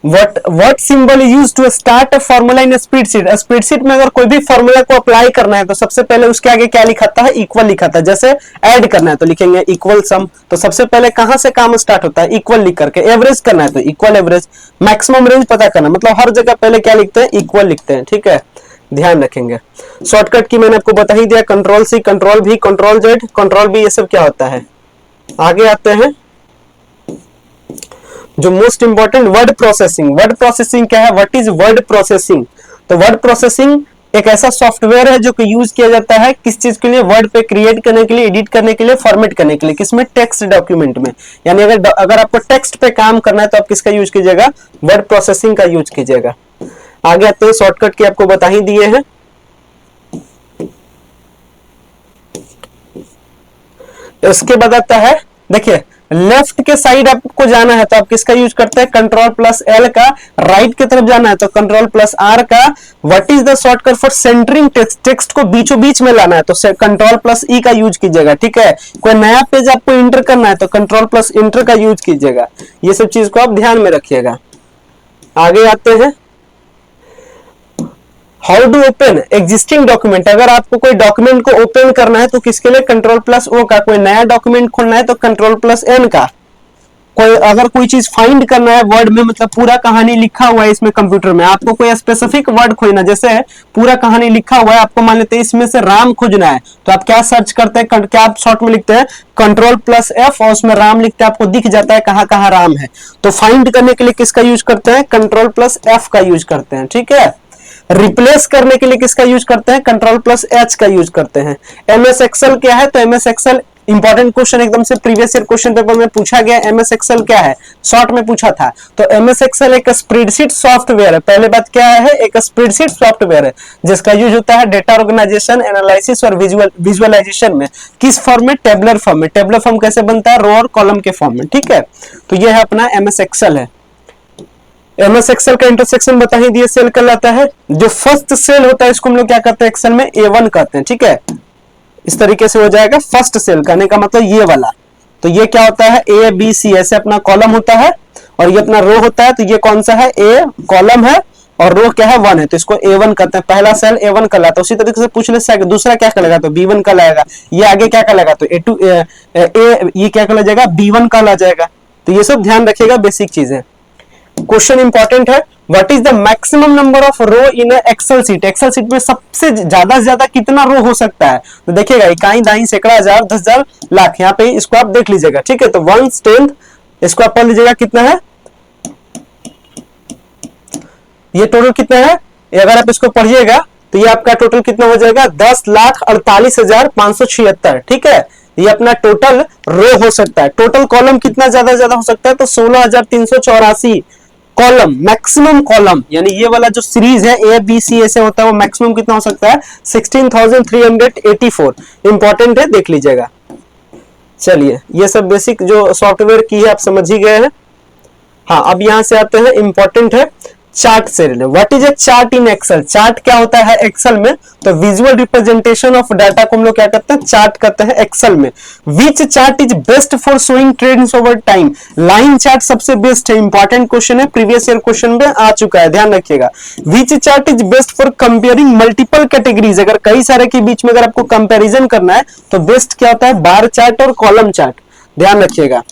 Speaker 1: What symbol is used to start a formula in a spreadsheet? Spreadsheet में अगर कोई भी फॉर्मूला को अप्लाई करना है तो सबसे पहले उसके आगे क्या लिखाता है, इक्वल लिखाता है। जैसे ऐड करना है तो लिखेंगे इक्वल सम, तो सबसे पहले कहां से काम स्टार्ट होता है, इक्वल लिख करके। एवरेज करना है तो इक्वल एवरेज। मैक्सिमम रेंज पता करना, मतलब हर जगह पहले क्या लिखते हैं, इक्वल लिखते हैं। ठीक है, ध्यान रखेंगे। शॉर्टकट की मैंने आपको बता ही दिया, control C, control V, control Z, control B, ये सब क्या होता है। आगे आते हैं, जो most important, word processing. Word processing क्या है, व्हाट इज वर्ड प्रोसेसिंग। तो वर्ड प्रोसेसिंग एक ऐसा सॉफ्टवेयर है जो कि यूज किया जाता है किस चीज के लिए, वर्ड पे क्रिएट करने के लिए, एडिट करने के लिए, फॉर्मेट करने के लिए। किसमें, टेक्स्ट डॉक्यूमेंट में। यानी अगर आपको टेक्स्ट पे काम करना है तो आप किसका यूज कीजिएगा, वर्ड प्रोसेसिंग का यूज कीजिएगा। आगे आते हैं, शॉर्टकट की आपको बता ही दिए हैं। इसके बाद आता है, देखिए लेफ्ट के साइड आपको जाना है तो आप किसका यूज करते हैं, Ctrl+L का। राइट की तरफ जाना है तो Ctrl+R का। What is the shortcut for centring text, text को बीचों बीच में लाना है तो Ctrl+E का यूज कीजिएगा। ठीक है, कोई नया पेज आपको इंटर करना है तो Ctrl+Enter का यूज कीजिएगा। ये सब चीज को आप ध्यान में रखिएगा। आगे आते हैं, how to open existing document. अगर आपको कोई डॉक्यूमेंट को ओपन करना है तो किसके लिए, Ctrl+O का। कोई नया डॉक्यूमेंट खोलना है तो Ctrl+N का। कोई अगर कोई चीज फाइंड करना है वर्ड में, मतलब पूरा कहानी लिखा हुआ है इसमें कंप्यूटर में, आपको कोई स्पेसिफिक वर्ड खोजना, जैसे पूरा कहानी लिखा हुआ है, आपको मान लेते हैं इसमें से राम खोजना है, तो आप क्या सर्च करते हैं, क्या आप शॉर्ट में लिखते हैं Ctrl+F और उसमें राम लिखते हैं, आपको दिख जाता है कहां कहां राम है। तो फाइंड करने के लिए किसका यूज करते हैं, Ctrl+F का यूज करते हैं, ठीक है। रिप्लेस करने के लिए किसका यूज करते हैं, Ctrl+H का यूज करते हैं। एमएस एक्सेल क्या है, तो एमएस एक्सेल इंपॉर्टेंट क्वेश्चन एकदम से प्रीवियस ईयर क्वेश्चन पेपर में पूछा गया, एमएस एक्सेल क्या है, शॉर्ट में पूछा था। तो एमएस एक्सेल एक स्प्रेडशीट सॉफ्टवेयर है, पहले बात क्या है, एक स्प्रेडशीट सॉफ्टवेयर है जिसका यूज होता है डेटा ऑर्गेनाइजेशन, एनालिसिस और विजुअलाइजेशन में। किस फॉर्म में, टेबलर फॉर्म में। टेबलर फॉर्म कैसे बनता है, रो और कॉलम के फॉर्म में, ठीक है। तो यह है अपना एमएस एक्सेल है। एमएस एक्सेल का इंटरसेक्शन बता ही दिए, सेल कहलाता है। जो फर्स्ट सेल होता है इसको हम लोग क्या करते हैं एक्सेल में, A1 कहते हैं, ठीक है। इस तरीके से हो जाएगा फर्स्ट सेल, कहने का मतलब ये वाला। तो ये क्या होता है, A B C ऐसे अपना कॉलम होता है और ये अपना रो होता है। तो ये कौन सा है, A कॉलम है और रो क्या है, 1 है, तो इसको A1 कहते हैं। पहला सेल A1 कहलाता है। उसी तरीके से पूछ ले दूसरा क्या कहलाएगा, तो B1 कहलाएगा। ये आगे क्या कहलाएगा, तो A2 ये क्या कहला जाएगा, B1 कहला जाएगा। तो ये सब ध्यान रखिएगा, बेसिक चीजें। क्वेश्चन इंपॉर्टेंट है, what is the maximum number of row in Excel sheet. Excel sheet में सबसे ज्यादा से ज्यादा कितना रो हो सकता है, तो देखिएगा इकाई, दाई, सैकड़ा, हजार, 10,000, लाख। यहाँ पे इसको आप देख लीजिएगा, ठीक है। तो 1/10 इसको आप पढ़ लीजिएगा कितना है, ये टोटल कितना है, अगर आप इसको पढ़िएगा तो ये आपका टोटल कितना हो जाएगा, 10,48,576, ठीक है। ये अपना टोटल रो हो सकता है। टोटल कॉलम कितना ज्यादा हो सकता है, तो 16,384 कॉलम, मैक्सिमम कॉलम, यानी ये वाला जो सीरीज है ए बी सी ऐसे होता है, वो मैक्सिमम कितना हो सकता है, 16,384। इंपॉर्टेंट है, देख लीजिएगा। चलिए, ये सब बेसिक जो सॉफ्टवेयर की है आप समझ ही गए हैं। हाँ, अब यहां से आते हैं, इंपॉर्टेंट है चार्ट से related. What is a chart in Excel. Chart क्या होता है एक्सेल में, तो विजुअल रिप्रेजेंटेशन ऑफ डाटा को हम लोग क्या करते हैं, चार्ट करते हैं एक्सेल में। Which chart is best for showing trends over time. Line chart सबसे बेस्ट है, इंपॉर्टेंट क्वेश्चन है, प्रीवियस ईयर क्वेश्चन में आ चुका है, ध्यान रखिएगा। Which chart is best for comparing multiple categories. अगर कई सारे के बीच में अगर आपको कंपेरिजन करना है तो बेस्ट क्या होता है, बार चार्ट और कॉलम चार्ट, ध्यान रखिएगा।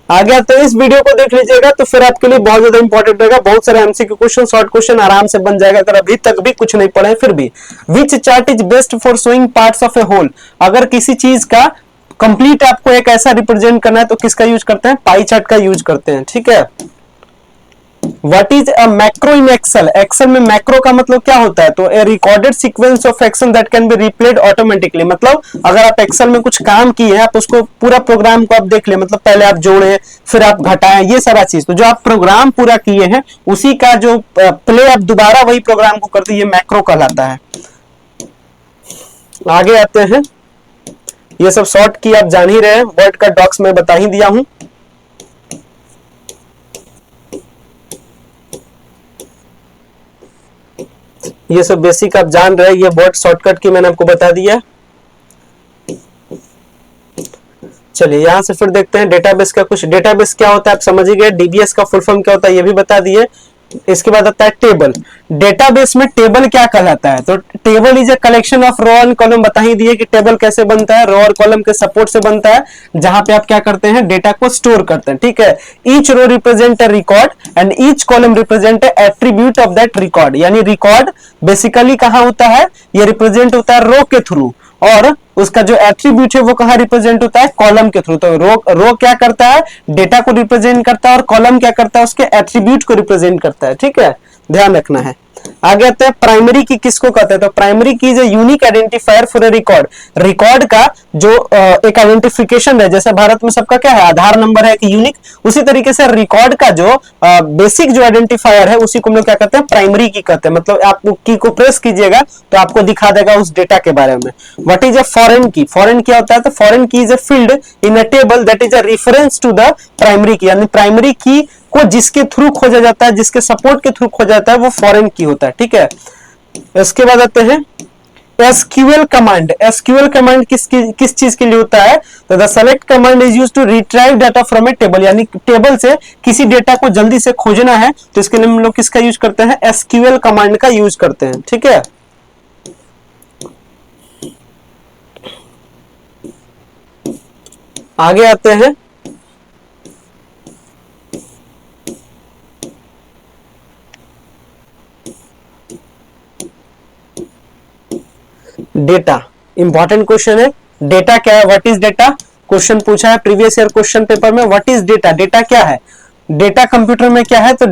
Speaker 1: आगे आते हैं, इस वीडियो को देख लीजिएगा तो फिर आपके लिए बहुत ज्यादा इंपॉर्टेंट रहेगा। बहुत सारे एमसीक्यू क्वेश्चन, शॉर्ट क्वेश्चन आराम से बन जाएगा अगर अभी तक भी कुछ नहीं पढ़े फिर भी। Which chart is best for showing parts of a whole. अगर किसी चीज का कंप्लीट आपको एक ऐसा रिप्रेजेंट करना है तो किसका यूज करते हैं, पाई चार्ट का यूज करते हैं, ठीक है। What is a macro in Excel. Excel में मैक्रो का मतलब क्या होता है, तो a recorded sequence of action that can be replayed automatically. मतलब अगर आप एक्सेल में कुछ काम किए हैं, आप उसको पूरा प्रोग्राम को आप देख ले, मतलब पहले आप जोड़े फिर आप घटाएं, ये सारा चीज, तो जो आप प्रोग्राम पूरा किए हैं उसी का जो प्ले आप दोबारा वही प्रोग्राम को करते हैं, ये मैक्रो कहलाता है। आगे आते हैं, ये सब शॉर्ट की आप जान ही रहे हैं, वर्ड का डॉक्स में बता ही दिया हूं। ये सब बेसिक आप जान रहे हैं, ये वर्ड शॉर्टकट की मैंने आपको बता दिया। चलिए यहां से फिर देखते हैं डेटाबेस का कुछ। डेटाबेस क्या होता है आप समझ ही गए, डीबीएस का फुल फॉर्म क्या होता है ये भी बता दिए। इसके बाद आता है टेबल। डेटाबेस में टेबल क्या कहलाता है, तो table is a collection of row and column. बता ही दिए कि टेबल कैसे बनता है, रो और कॉलम के सपोर्ट से बनता है, जहां पे आप क्या करते हैं, डेटा को स्टोर करते हैं, ठीक है। Each row represent a record and each column represent a attribute of that record. यानी रिकॉर्ड बेसिकली कहां होता है, ये रिप्रेजेंट होता है रो के थ्रू, और उसका जो एट्रीब्यूट है वो कहां रिप्रेजेंट होता है, कॉलम के थ्रू। तो रो क्या करता है, डेटा को रिप्रेजेंट करता है, और कॉलम क्या करता है, उसके एट्रीब्यूट को रिप्रेजेंट करता है, ठीक है, ध्यान रखना है। आगे आते हैं, प्राइमरी की किसको कहते हैं, तो प्राइमरी की is a unique identifier for a record. Record का जो एक आइडेंटिफिकेशन है, जैसे भारत में सबका क्या है, आधार नंबर है कि यूनिक, उसी तरीके से रिकॉर्ड का जो बेसिक जो आइडेंटिफायर है उसी को हम लोग क्या कहते हैं, प्राइमरी की कहते हैं। मतलब आप की को प्रेस कीजिएगा तो आपको दिखा देगा उस डेटा के बारे में। What is a foreign key. Foreign क्या होता है, तो foreign key is a field in a table that is a reference to the primary key. यानी प्राइमरी की को जिसके थ्रू खोजा जाता है, जिसके सपोर्ट के थ्रू खोजा जाता है, वो फॉरेन की होता है, ठीक है। इसके बाद आते हैं एसक्यूएल कमांड। एसक्यूएल कमांड किस चीज के लिए होता है, तो the select command is used to retrieve data from a table. यानी टेबल से किसी डेटा को जल्दी से खोजना है तो इसके लिए हम लोग किसका यूज करते हैं, एसक्यूएल कमांड का यूज करते हैं, ठीक है। आगे आते हैं, डेटा, इंपॉर्टेंट क्वेश्चन है। डेटा क्या है, व्हाट इज डेटा, क्वेश्चन पूछा है प्रीवियस ईयर क्वेश्चन पेपर में, व्हाट इज डेटा, डेटा क्या है। डेटा कंप्यूटर में क्या है, तो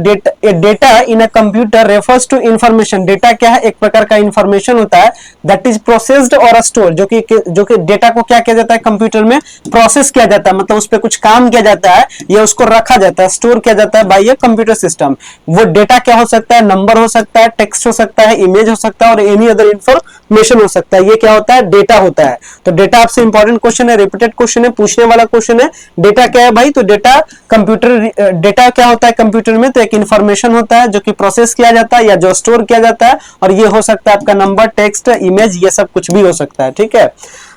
Speaker 1: data in a computer refers to information. Data क्या है, एक प्रकार का इंफॉर्मेशन होता है दैट इज प्रोसेस्ड और स्टोर, जो कि डेटा को क्या किया जाता है, कंप्यूटर में प्रोसेस किया जाता है, मतलब उस पर कुछ काम किया जाता है या उसको रखा जाता है, स्टोर किया जाता है बाय ए कंप्यूटर सिस्टम। वो डेटा क्या हो सकता है, नंबर हो सकता है, टेक्स्ट हो सकता है, इमेज हो सकता है और एनी अदर इंफॉर्मेशन हो सकता है। ये क्या होता है, डेटा होता है। तो डेटा आपसे इंपॉर्टेंट क्वेश्चन है, रिपीटेड क्वेश्चन है, पूछने वाला क्वेश्चन है। डेटा क्या है भाई, तो डेटा कंप्यूटर, डेटा क्या होता है कंप्यूटर में, तो एक इंफॉर्मेशन होता है जो कि प्रोसेस किया जाता है या जो स्टोर किया जाता है, और ये हो सकता है आपका नंबर, टेक्स्ट, इमेज, ये सब कुछ भी हो सकता है, ठीक है।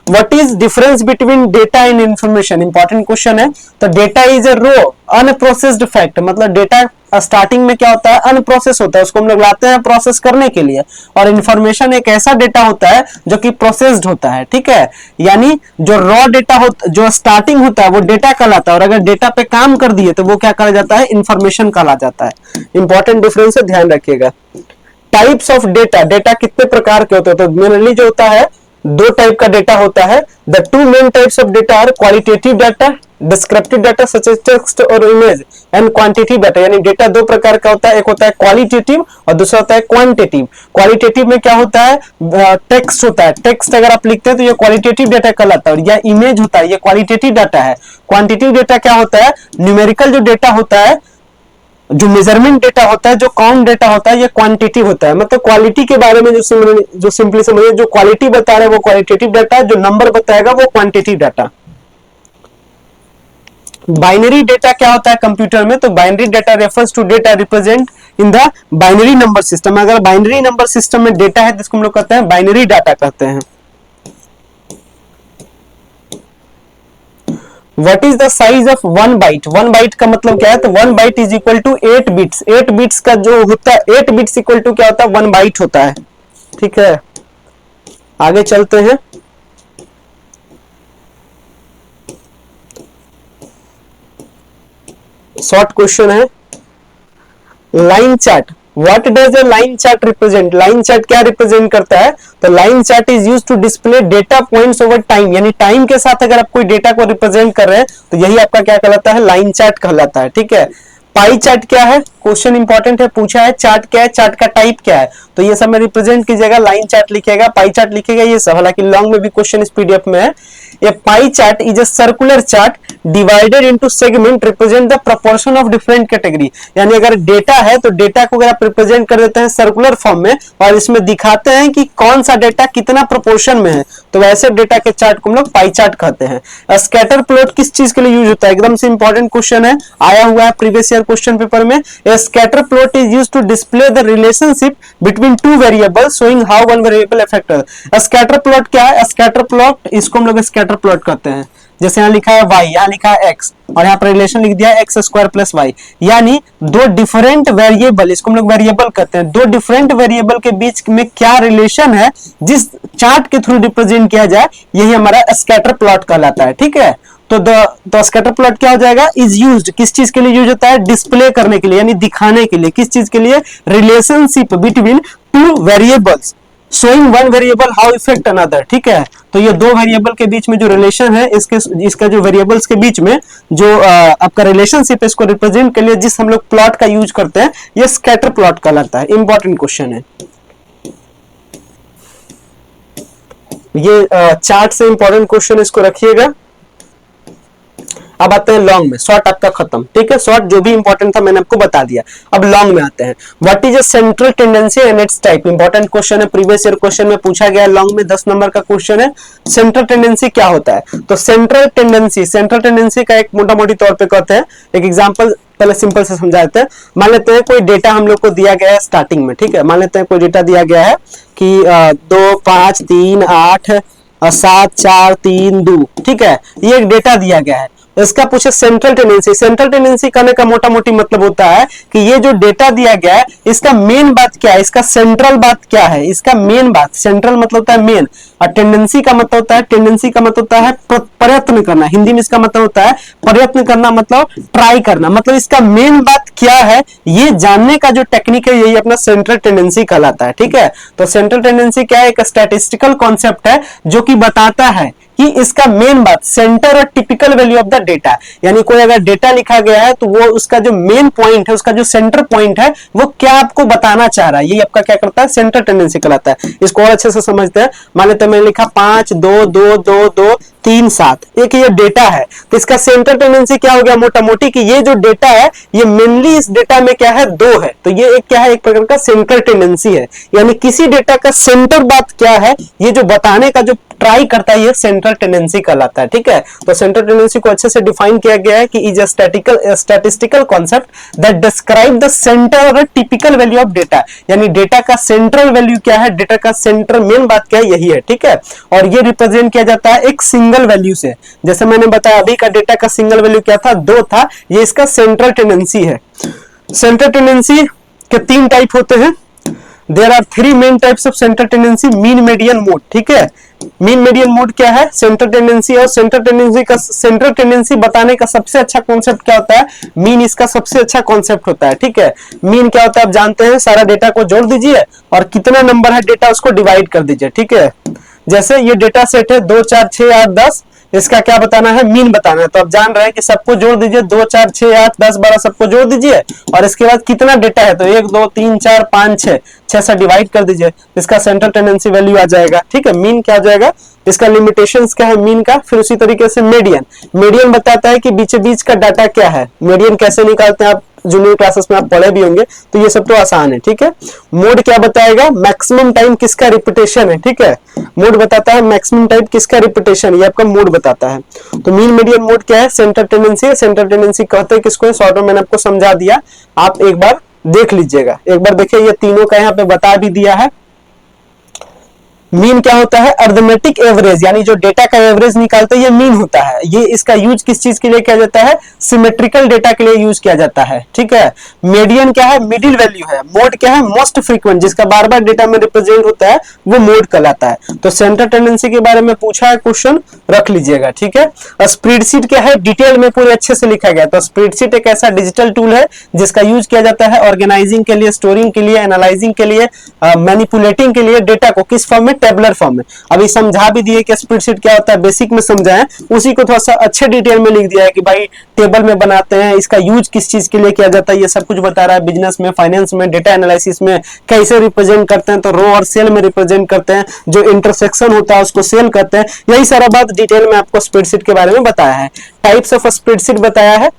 Speaker 1: What is difference between data and information, important question है। तो data is a raw unprocessed fact, मतलब डेटा स्टार्टिंग में क्या होता है, अनप्रोसेस होता है, उसको हम लोग लाते हैं प्रोसेस करने के लिए। और इंफॉर्मेशन एक ऐसा डेटा होता है जो कि प्रोसेस्ड होता है, ठीक है। यानी जो रॉ डेटा होता, जो स्टार्टिंग होता है वो डेटा कहलाता है, और अगर डेटा पे काम कर दिए तो वो क्या कहा जाता है, इंफॉर्मेशन कहा जाता है। इंपॉर्टेंट डिफरेंस है, ध्यान रखिएगा। टाइप्स ऑफ डेटा, डेटा कितने प्रकार के होते हैं, तो मेनली जो होता है दो टाइप का डेटा होता है। The two main types of data are qualitative data, descriptive data such as text और इमेज, एंड क्वांटिटेटिव डाटा। यानी डेटा दो प्रकार का होता है, एक होता है क्वालिटेटिव और दूसरा होता है क्वांटिटेटिव। क्वालिटेटिव में क्या होता है, टेक्स्ट होता है, टेक्स्ट अगर आप लिखते हैं तो ये क्वालिटेटिव डाटा कहलाता है, या इमेज होता है, ये क्वालिटेटिव डाटा है। क्वांटिटेटिव डाटा क्या होता है, न्यूमेरिकल जो डेटा होता है, जो मेजरमेंट डेटा होता है, जो काउंट डेटा होता है, ये क्वांटिटी होता है। मतलब क्वालिटी के बारे में जो सिंपली समझिए, जो क्वालिटी बता रहे हैं वो क्वालिटेटिव डाटा है, जो नंबर बताएगा वो क्वांटिटेटिव डाटा। बाइनरी डेटा क्या होता है कंप्यूटर में, तो binary data refers to data represent in the binary number system. अगर बाइनरी नंबर सिस्टम में डेटा है जिसको हम लोग कहते हैं बाइनरी डाटा कहते हैं। What is the size of 1 byte? 1 byte का मतलब क्या है, तो 1 byte is equal to 8 bits। 8 bits का जो होता है, 8 bits equal to क्या होता है, 1 byte होता है, ठीक है। आगे चलते हैं। शॉर्ट क्वेश्चन है, line chart. What does a line chart represent, line chart क्या रिप्रेजेंट करता है, तो line chart is used to display data points over time. यानी टाइम के साथ अगर आप कोई डेटा को रिप्रेजेंट कर रहे हैं तो यही आपका क्या कहलाता है, लाइन चार्ट कहलाता है, ठीक है। पाई चार्ट क्या है, क्वेश्चन इंपॉर्टेंट है, पूछा है चार्ट क्या है, चार्ट का टाइप क्या है, तो ये सब में रिप्रेजेंट कीजिएगा, लाइन चार्ट लिखिएगा, पाई चार्ट लिखिएगा, ये सब। हालांकि लॉन्ग में भी क्वेश्चन इस पीडीएफ में है। A pie chart is a circular chart divided into segment represent the proportion of different category। यानी अगर डेटा है तो डेटा को अगर आप रिप्रेजेंट कर देते हैं सर्कुलर फॉर्म में और इसमें दिखाते हैं कि कौन सा डेटा कितना प्रोपोर्शन में है, तो वैसे डेटा के चार्ट को हम लोग पाई चार्ट कहते हैं। स्कैटर प्लॉट किस चीज के लिए यूज होता है, एकदम से इंपॉर्टेंट क्वेश्चन है, आया हुआ है प्रीवियस ईयर क्वेश्चन पेपर में। Scatter plot is use to display the relationship between two variables showing how one variable affect. Scatter plot क्या है, स्कैटर प्लॉट इसको हम लोग स्कैटर प्लॉट कहते हैं। जैसे यहाँ लिखा है y, यहाँ लिखा है x और यहाँ पर रिलेशन लिख दिया है एक्स स्क्वायर प्लस वाई। यानी दो डिफरेंट वेरिएबल, इसको हम लोग वेरिएबल कहते हैं, दो डिफरेंट वेरिएबल के बीच में क्या रिलेशन है जिस चार्ट के थ्रू रिप्रेजेंट किया जाए, यही हमारा स्कैटर प्लॉट कहलाता है, ठीक है। तो स्कैटर प्लॉट क्या हो जाएगा, इज यूज्ड, किस चीज के लिए यूज होता है, डिस्प्ले करने के लिए, यानी दिखाने के लिए। किस चीज के लिए, relationship between two variables showing one variable how effect another, ठीक है। तो ये दो वेरिएबल के बीच में जो रिलेशन है, इसका जो वेरिएबल्स के बीच में जो आपका रिलेशनशिप है, इसको रिप्रेजेंट के लिए जिस हम लोग प्लॉट का यूज करते हैं, ये स्कैटर प्लॉट कहलाता है। इंपॉर्टेंट क्वेश्चन है ये, चार्ट से इंपॉर्टेंट क्वेश्चन, इसको रखिएगा। अब आते हैं लॉन्ग में, शॉर्ट आपका खत्म, ठीक है। शॉर्ट जो भी इंपॉर्टेंट था मैंने आपको बता दिया। अब लॉन्ग में आते हैं। What is a central tendency and it's type, important question है, प्रीवियस ईयर क्वेश्चन में पूछा गया, लॉन्ग में 10 नंबर का क्वेश्चन है। सेंट्रल टेंडेंसी क्या होता है, तो सेंट्रल टेंडेंसी का एक मोटा मोटी तौर पे कहते हैं, एक एग्जांपल पहले सिंपल से समझाते हैं। मान लेते हैं कोई डेटा हम लोग को दिया गया है स्टार्टिंग में, ठीक है। मान लेते हैं कोई डेटा दिया गया है कि 2 5 3 8 7 4 3 2, ठीक है। ये एक डेटा दिया गया है। इसका पूछे सेंट्रल टेंडेंसी। सेंट्रल टेंडेंसी करने का मोटा मोटी मतलब होता है कि ये जो डेटा दिया गया है इसका मेन बात क्या है, इसका सेंट्रल बात क्या है, इसका मेन बात। सेंट्रल मतलब होता है मेन, और टेंडेंसी का मतलब होता है, टेंडेंसी का मतलब होता है प्रयत्न करना। हिंदी में इसका मतलब होता है प्रयत्न करना, मतलब ट्राई करना। मतलब इसका मेन बात क्या है ये जानने का जो टेक्निक है यही अपना सेंट्रल टेंडेंसी कहलाता है। ठीक है, तो सेंट्रल टेंडेंसी क्या है, एक स्टैटिस्टिकल कॉन्सेप्ट है जो कि बताता है कि इसका मेन बात सेंटर और typical value of the data, यानी कोई अगर डेटा लिखा गया है तो वो उसका जो मेन पॉइंट है, उसका जो सेंटर पॉइंट है वो क्या आपको बताना चाह रहा है, ये आपका क्या करता है, सेंटर टेंडेंसी कहलाता है। इसको और अच्छे से समझते हैं। मान लेते हैं मैंने लिखा 5 2 2 2 2 3 7, एक ये डेटा है, तो इसका सेंटर टेंडेंसी क्या हो गया मोटा मोटी कि ये जो डेटा है ये मेनली इस डेटा में क्या है, 2 है, तो ये एक क्या है, एक प्रकार का सेंटर टेंडेंसी है। यानी किसी डेटा का सेंटर बात क्या है ये जो बताने का जो ट्राई करता है ये सेंट्रल टेंडेंसी कहलाता है। ठीक है, तो सेंट्रल टेंडेंसी को अच्छे से डिफाइन किया गया है कि is a statistical concept that describe the centre और टिपिकल वैल्यू ऑफ डेटा। यानी डेटा का सेंट्रल वैल्यू क्या है, डेटा का सेंटर मेन बात क्या है, यही है। ठीक है, और ये रिप्रेजेंट किया जाता है एक सिंगल वैल्यू से। जैसे मैंने बताया अभी का डेटा का सिंगल वैल्यू क्या था, 2 था, ये इसका सेंट्रल टेंडेंसी है। सेंट्रल टेंडेंसी के 3 टाइप होते हैं। There are 3 main types of central tendency, mean median mode. ठीक है, मीन मीडियन मोड क्या है, सेंट्रल टेंडेंसी। और सेंट्रल टेंडेंसी का सेंट्रल टेंडेंसी बताने का सबसे अच्छा कॉन्सेप्ट क्या होता है, मीन इसका सबसे अच्छा कॉन्सेप्ट होता है। ठीक है, मीन क्या होता है आप जानते हैं, सारा डेटा को जोड़ दीजिए और कितना नंबर है डेटा उसको डिवाइड कर दीजिए। ठीक है, जैसे ये डेटा सेट है 2 4 6 8 10, इसका क्या बताना है, मीन बताना है। तो आप जान रहे हैं कि सबको जोड़ दीजिए, 2 4 6 8 10 12 सबको जोड़ दीजिए और इसके बाद कितना डेटा है तो 1 2 3 4 5 6 से डिवाइड कर दीजिए, इसका सेंट्रल टेंडेंसी वैल्यू आ जाएगा। ठीक है, मीन क्या आ जाएगा, इसका लिमिटेशंस क्या है मीन का। फिर उसी तरीके से मीडियन, मीडियन बताता है कि बीच बीच का डाटा क्या है। मीडियन कैसे निकालते हैं आप जूनियर क्लासेस में आप पढ़े भी होंगे, तो ये सब तो आसान है। ठीक है, मोड क्या बताएगा, मैक्सिमम टाइम किसका रिपीटेशन है। ठीक है, मोड बताता है मैक्सिमम टाइम किसका रिपीटेशन, ये आपका मोड बताता है। तो मीन मीडियन मोड क्या है, सेंटर टेंडेंसी है। सेंटर टेंडेंसी कहते हैं किसको, शॉर्ट में मैंने आपको समझा दिया, आप एक बार देख लीजिएगा। एक बार देखिए ये तीनों का यहाँ पे बता भी दिया है। मीन क्या होता है, अर्थमेटिक एवरेज, यानी जो डेटा का एवरेज निकालते हैं ये मीन होता है। ये इसका यूज किस चीज के लिए किया जाता है, सिमेट्रिकल डेटा के लिए यूज किया जाता है। ठीक है, मीडियन क्या है, मिडिल वैल्यू है। मोड क्या है, मोस्ट फ्रीक्वेंट, जिसका बार बार डेटा में रिप्रेजेंट होता है वो मोड कहलाता है। तो सेंटर टेंडेंसी के बारे में पूछा है क्वेश्चन, रख लीजिएगा। ठीक है, और स्प्रेडशीट क्या है, डिटेल में पूरे अच्छे से लिखा गया। तो स्प्रेडशीट एक ऐसा डिजिटल टूल है जिसका यूज किया जाता है ऑर्गेनाइजिंग के लिए, स्टोरिंग के लिए, एनालाइजिंग के लिए, मैनिपुलेटिंग के लिए, डेटा को किस फॉर्म में, टेबुलर फॉर्म में। अभी समझा भी दिए कि स्प्रेडशीट क्या होता है, बेसिक में समझाएं, उसी को थोड़ा सा अच्छे डिटेल में लिख दिया है कि भाई टेबल में बनाते हैं, इसका यूज किस चीज के लिए किया जाता है, ये सब कुछ बता रहा है। बिजनेस में, फाइनेंस में, डेटा एनालिसिस में कैसे रिप्रेजेंट करते हैं, तो रो और सेल में रिप्रेजेंट करते हैं, जो इंटरसेक्शन होता है उसको सेल करते हैं। यही सारा बात डिटेल में आपको स्प्रेडशीट के बारे में बताया है। टाइप्स ऑफ स्प्रेडशीट बताया है,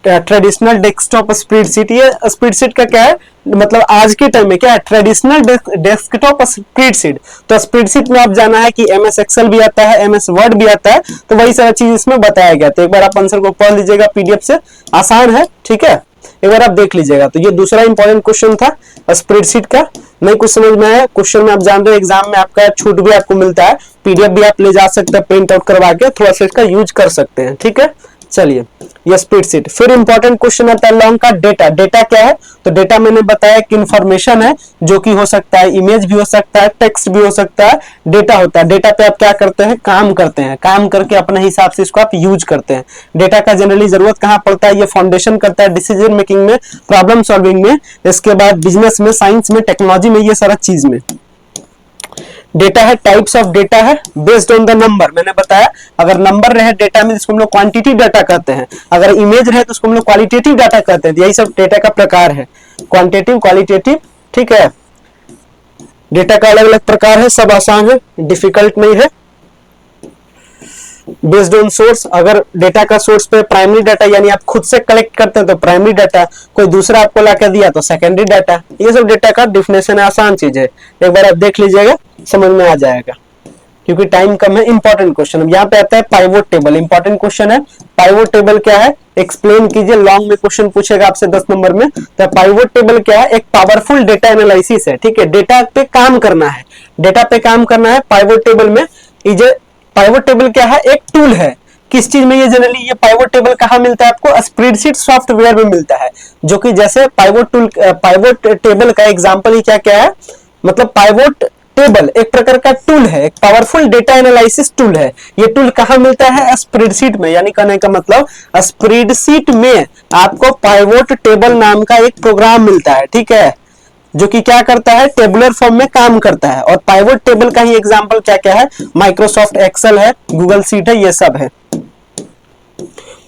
Speaker 1: ट्रेडिशनल डेस्कटॉप स्प्रेडशीट। ये स्प्रेडशीट का क्या है, मतलब आज के टाइम में क्या है, ट्रेडिशनल डेस्कटॉप स्प्रेडशीट। तो स्प्रेडशीट में आप जाना है कि एमएस एक्सेल भी आता है, एमएस वर्ड भी आता है, तो वही सारा चीज इसमें बताया गया। तो एक बार आप आंसर को पढ़ लीजिएगा पीडीएफ से, आसान है। ठीक है, एक बार आप देख लीजिएगा। तो ये दूसरा इंपॉर्टेंट क्वेश्चन था स्प्रेडशीट का। नहीं कुछ समझ में आया क्वेश्चन में, आप जान रहे हैं एग्जाम में आपका छूट भी आपको मिलता है, पीडीएफ भी आप ले जा सकते हैं, प्रिंट आउट करवा के थोड़ा सा इसका यूज कर सकते हैं। ठीक है, चलिए ये स्प्रेडशीट। फिर इंपॉर्टेंट क्वेश्चन आता है लॉन्ग का, डेटा। डेटा क्या है, तो डेटा मैंने बताया कि इंफॉर्मेशन है जो कि हो सकता है इमेज भी हो सकता है, टेक्स्ट भी हो सकता है, डेटा होता है। डेटा पे आप क्या करते हैं, काम करते हैं, काम करके अपने हिसाब से इसको आप यूज करते हैं। डेटा का जनरली जरूरत कहाँ पड़ता है, ये फाउंडेशन करता है डिसीजन मेकिंग में, प्रॉब्लम सॉल्विंग में, इसके बाद बिजनेस में, साइंस में, टेक्नोलॉजी में, ये सारा चीज में। डेटा है, टाइप्स ऑफ डेटा है बेस्ड ऑन द नंबर। मैंने बताया अगर नंबर रहे डेटा में जिसको हम लोग क्वांटिटी डाटा कहते हैं, अगर इमेज रहे तो उसको हम लोग क्वालिटेटिव डाटा कहते हैं। यही सब डेटा का प्रकार है, क्वांटिटेटिव, क्वालिटेटिव। ठीक है, डेटा का अलग अलग प्रकार है, सब आसान है, डिफिकल्ट नहीं है। बेस्ड ऑन सोर्स, अगर डेटा का सोर्स पे प्राइमरी डाटा यानी आप खुद से कलेक्ट करते हैं तो प्राइमरी डाटा, कोई दूसरा आपको लाकर दिया तो सेकेंडरी डाटा। ये सब डेटा का डिफिनेशन है, आसान चीज है, एक बार आप देख लीजिएगा समझ में आ जाएगा। क्योंकि टाइम कम है, इंपॉर्टेंट क्वेश्चन। अब यहाँ पे आता है पाइवोट टेबल, इंपॉर्टेंट क्वेश्चन है। पाइवोट टेबल क्या है, एक्सप्लेन कीजिए, लॉन्ग में क्वेश्चन पूछेगा आपसे 10 नंबर में। तो पाइवोट टेबल क्या है, एक पावरफुल डेटा एनालिसिस है। ठीक है, डेटा पे काम करना है, डेटा पे काम करना है। पाइवोट टेबल में पाइवोट टेबल क्या है, एक टूल है किस चीज में ये जनरली ये पाइवोट टेबल कहाँ मिलता है आपको? स्प्रेडशीट सॉफ्टवेयर में मिलता है, जो कि जैसे पाइवोट टेबल का एग्जांपल ही क्या क्या है, मतलब पाइवोट टेबल एक प्रकार का टूल है, एक पावरफुल डेटा एनालिसिस टूल है। ये टूल कहाँ मिलता है? स्प्रेडशीट में, यानी कहने का मतलब स्प्रेडशीट में आपको पाइवोट टेबल नाम का एक प्रोग्राम मिलता है, ठीक है, जो कि क्या करता है? टेबुलर फॉर्म में काम करता है। और पाइवोट टेबल का ही एग्जांपल क्या क्या है? माइक्रोसॉफ्ट एक्सेल है, गूगल सीट है, ये सब है।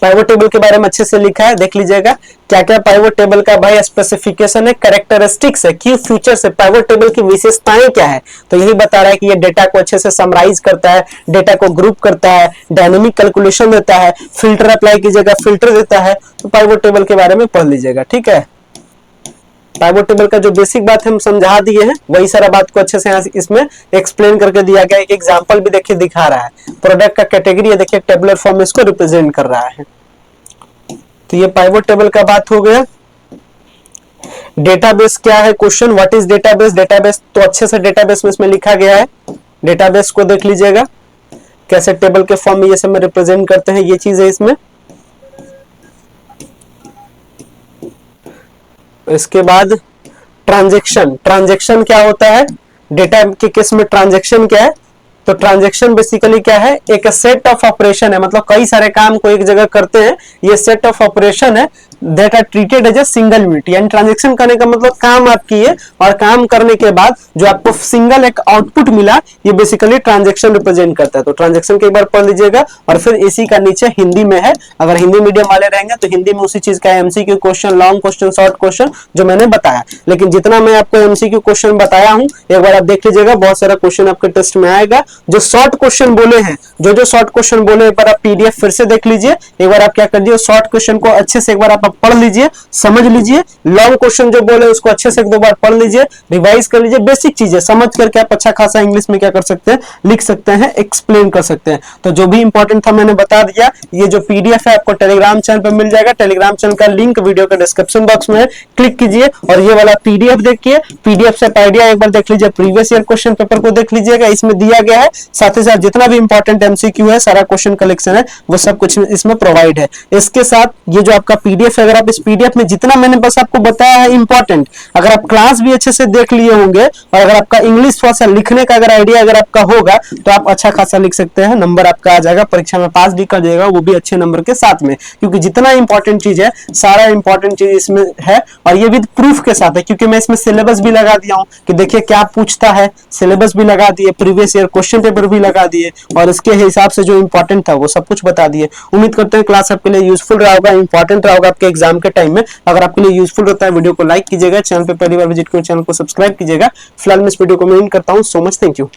Speaker 1: पाइवोट टेबल के बारे में अच्छे से लिखा है, देख लीजिएगा क्या क्या पाइवोट टेबल का भाई स्पेसिफिकेशन है, कैरेक्टरिस्टिक्स है, की फीचर्स है, पाइवोट टेबल की विशेषताएं क्या है। तो यही बता रहा है कि ये डेटा को अच्छे से समराइज करता है, डेटा को ग्रुप करता है, डायनेमिक कैलकुलेशन देता है, फिल्टर अप्लाई कीजिएगा, फिल्टर देता है। तो पाइवोट टेबल के बारे में पढ़ लीजिएगा, ठीक है। पाइवोट टेबल का जो बेसिक बात है हम समझा दिए हैं, वही सारा बात को अच्छे से यहाँ इसमें एक्सप्लेन करके दिया गया है। एक एग्जांपल भी देखिए दिखा रहा है, प्रोडक्ट का कैटेगरी है, देखिए टेबुलर फॉर्म में इसको रिप्रेजेंट कर रहा है। तो ये पाइवोट टेबल का बात हो गया। डेटाबेस क्या है? Question, what is database? Database तो अच्छे से डेटाबेस में इसमें लिखा गया है, डेटाबेस को देख लीजिएगा कैसे टेबल के फॉर्म में ये सब में रिप्रेजेंट करते हैं, ये चीज है इसमें। इसके बाद ट्रांजैक्शन, ट्रांजैक्शन क्या होता है? डेटा के केस में ट्रांजैक्शन क्या है? तो ट्रांजैक्शन बेसिकली क्या है? एक सेट ऑफ ऑपरेशन है, मतलब कई सारे काम को एक जगह करते हैं, ये सेट ऑफ ऑपरेशन है that are treated as a single unit. यानी ट्रांजैक्शन करने का मतलब काम आप किए और काम करने के बाद जो आपको सिंगल एक आउटपुट मिला, ये बेसिकली ट्रांजैक्शन रिप्रेजेंट करता है। तो ट्रांजैक्शन के एक बार पढ़ लीजिएगा। और फिर इसी का नीचे हिंदी में है, अगर हिंदी मीडियम वाले रहेंगे तो हिंदी में उसी चीज का MCQ question, long question, short question जो मैंने बताया। लेकिन जितना मैं आपको एमसीक्यू क्वेश्चन बताया हूं, एक बार आप देख लीजिएगा, बहुत सारा क्वेश्चन आपके टेस्ट में आएगा। जो शॉर्ट क्वेश्चन बोले हैं, जो शॉर्ट क्वेश्चन बोले, एक बार आप पीडीएफ फिर से देख लीजिए, एक बार आप क्या कर दिए, शॉर्ट क्वेश्चन को अच्छे से एक बार आप पढ़ लीजिए, समझ लीजिए। लॉन्ग क्वेश्चन जो बोले उसको अच्छे से एक दो बार पढ़ लीजिए, रिवाइज कर लीजिए, बेसिक चीजें समझ करके आप अच्छा खासा इंग्लिश में क्या कर सकते हैं, लिख सकते हैं, एक्सप्लेन कर सकते हैं। तो जो भी इंपॉर्टेंट था मैंने बता दिया। ये जो पीडीएफ है आपको टेलीग्राम चैनल पर मिल जाएगा, टेलीग्राम चैनल का लिंक वीडियो के डिस्क्रिप्शन बॉक्स में है, क्लिक कीजिए और ये वाला पीडीएफ देखिए। पीडीएफ से आइडिया एक बार देख लीजिए, प्रीवियस ईयर क्वेश्चन पेपर को देख लीजिएगा, इसमें दिया गया है। साथ ही साथ जितना भी इंपॉर्टेंट एमसीक्यू है, सारा क्वेश्चन कलेक्शन है, वो सब कुछ इसमें प्रोवाइड है। इसके साथ ये जो आपका पीडीएफ है, अगर आप इस पीडीएफ में जितना मैंने बस आपको बताया है इंपॉर्टेंट, अगर आप क्लास भी अच्छे से देख लिए होंगे और अगर आपका इंग्लिश थोड़ा सा लिखने का अगर आइडिया अगर आपका होगा, तो आप अच्छा खासा लिख सकते हैं, नंबर आपका आ जाएगा, परीक्षा में पास भी कर जाएगा, वो भी अच्छे नंबर के साथ में। क्योंकि जितना इंपॉर्टेंट चीज है, सारा इंपॉर्टेंट चीज इसमें है और ये विद प्रूफ के साथ है। क्योंकि मैं इसमें सिलेबस भी लगा दिया हूं कि देखिए क्या पूछता है, सिलेबस भी लगा दिए, प्रीवियस ईयर क्वेश्चन पेपर भी लगा दिए और इसके हिसाब से जो इंपॉर्टेंट था वो सब कुछ बता दिए। उम्मीद करते हैं क्लास आपके लिए यूजफुल रहा होगा, इंपॉर्टेंट रहा होगा आपके एग्जाम के टाइम में। अगर आपके लिए यूजफुल होता है, वीडियो को लाइक कीजिएगा, चैनल पे पहली बार विजिट करें, चैनल को सब्सक्राइब कीजिएगा। फिलहाल मैं इस वीडियो को मैं एंड करता हूं। So much, thank you.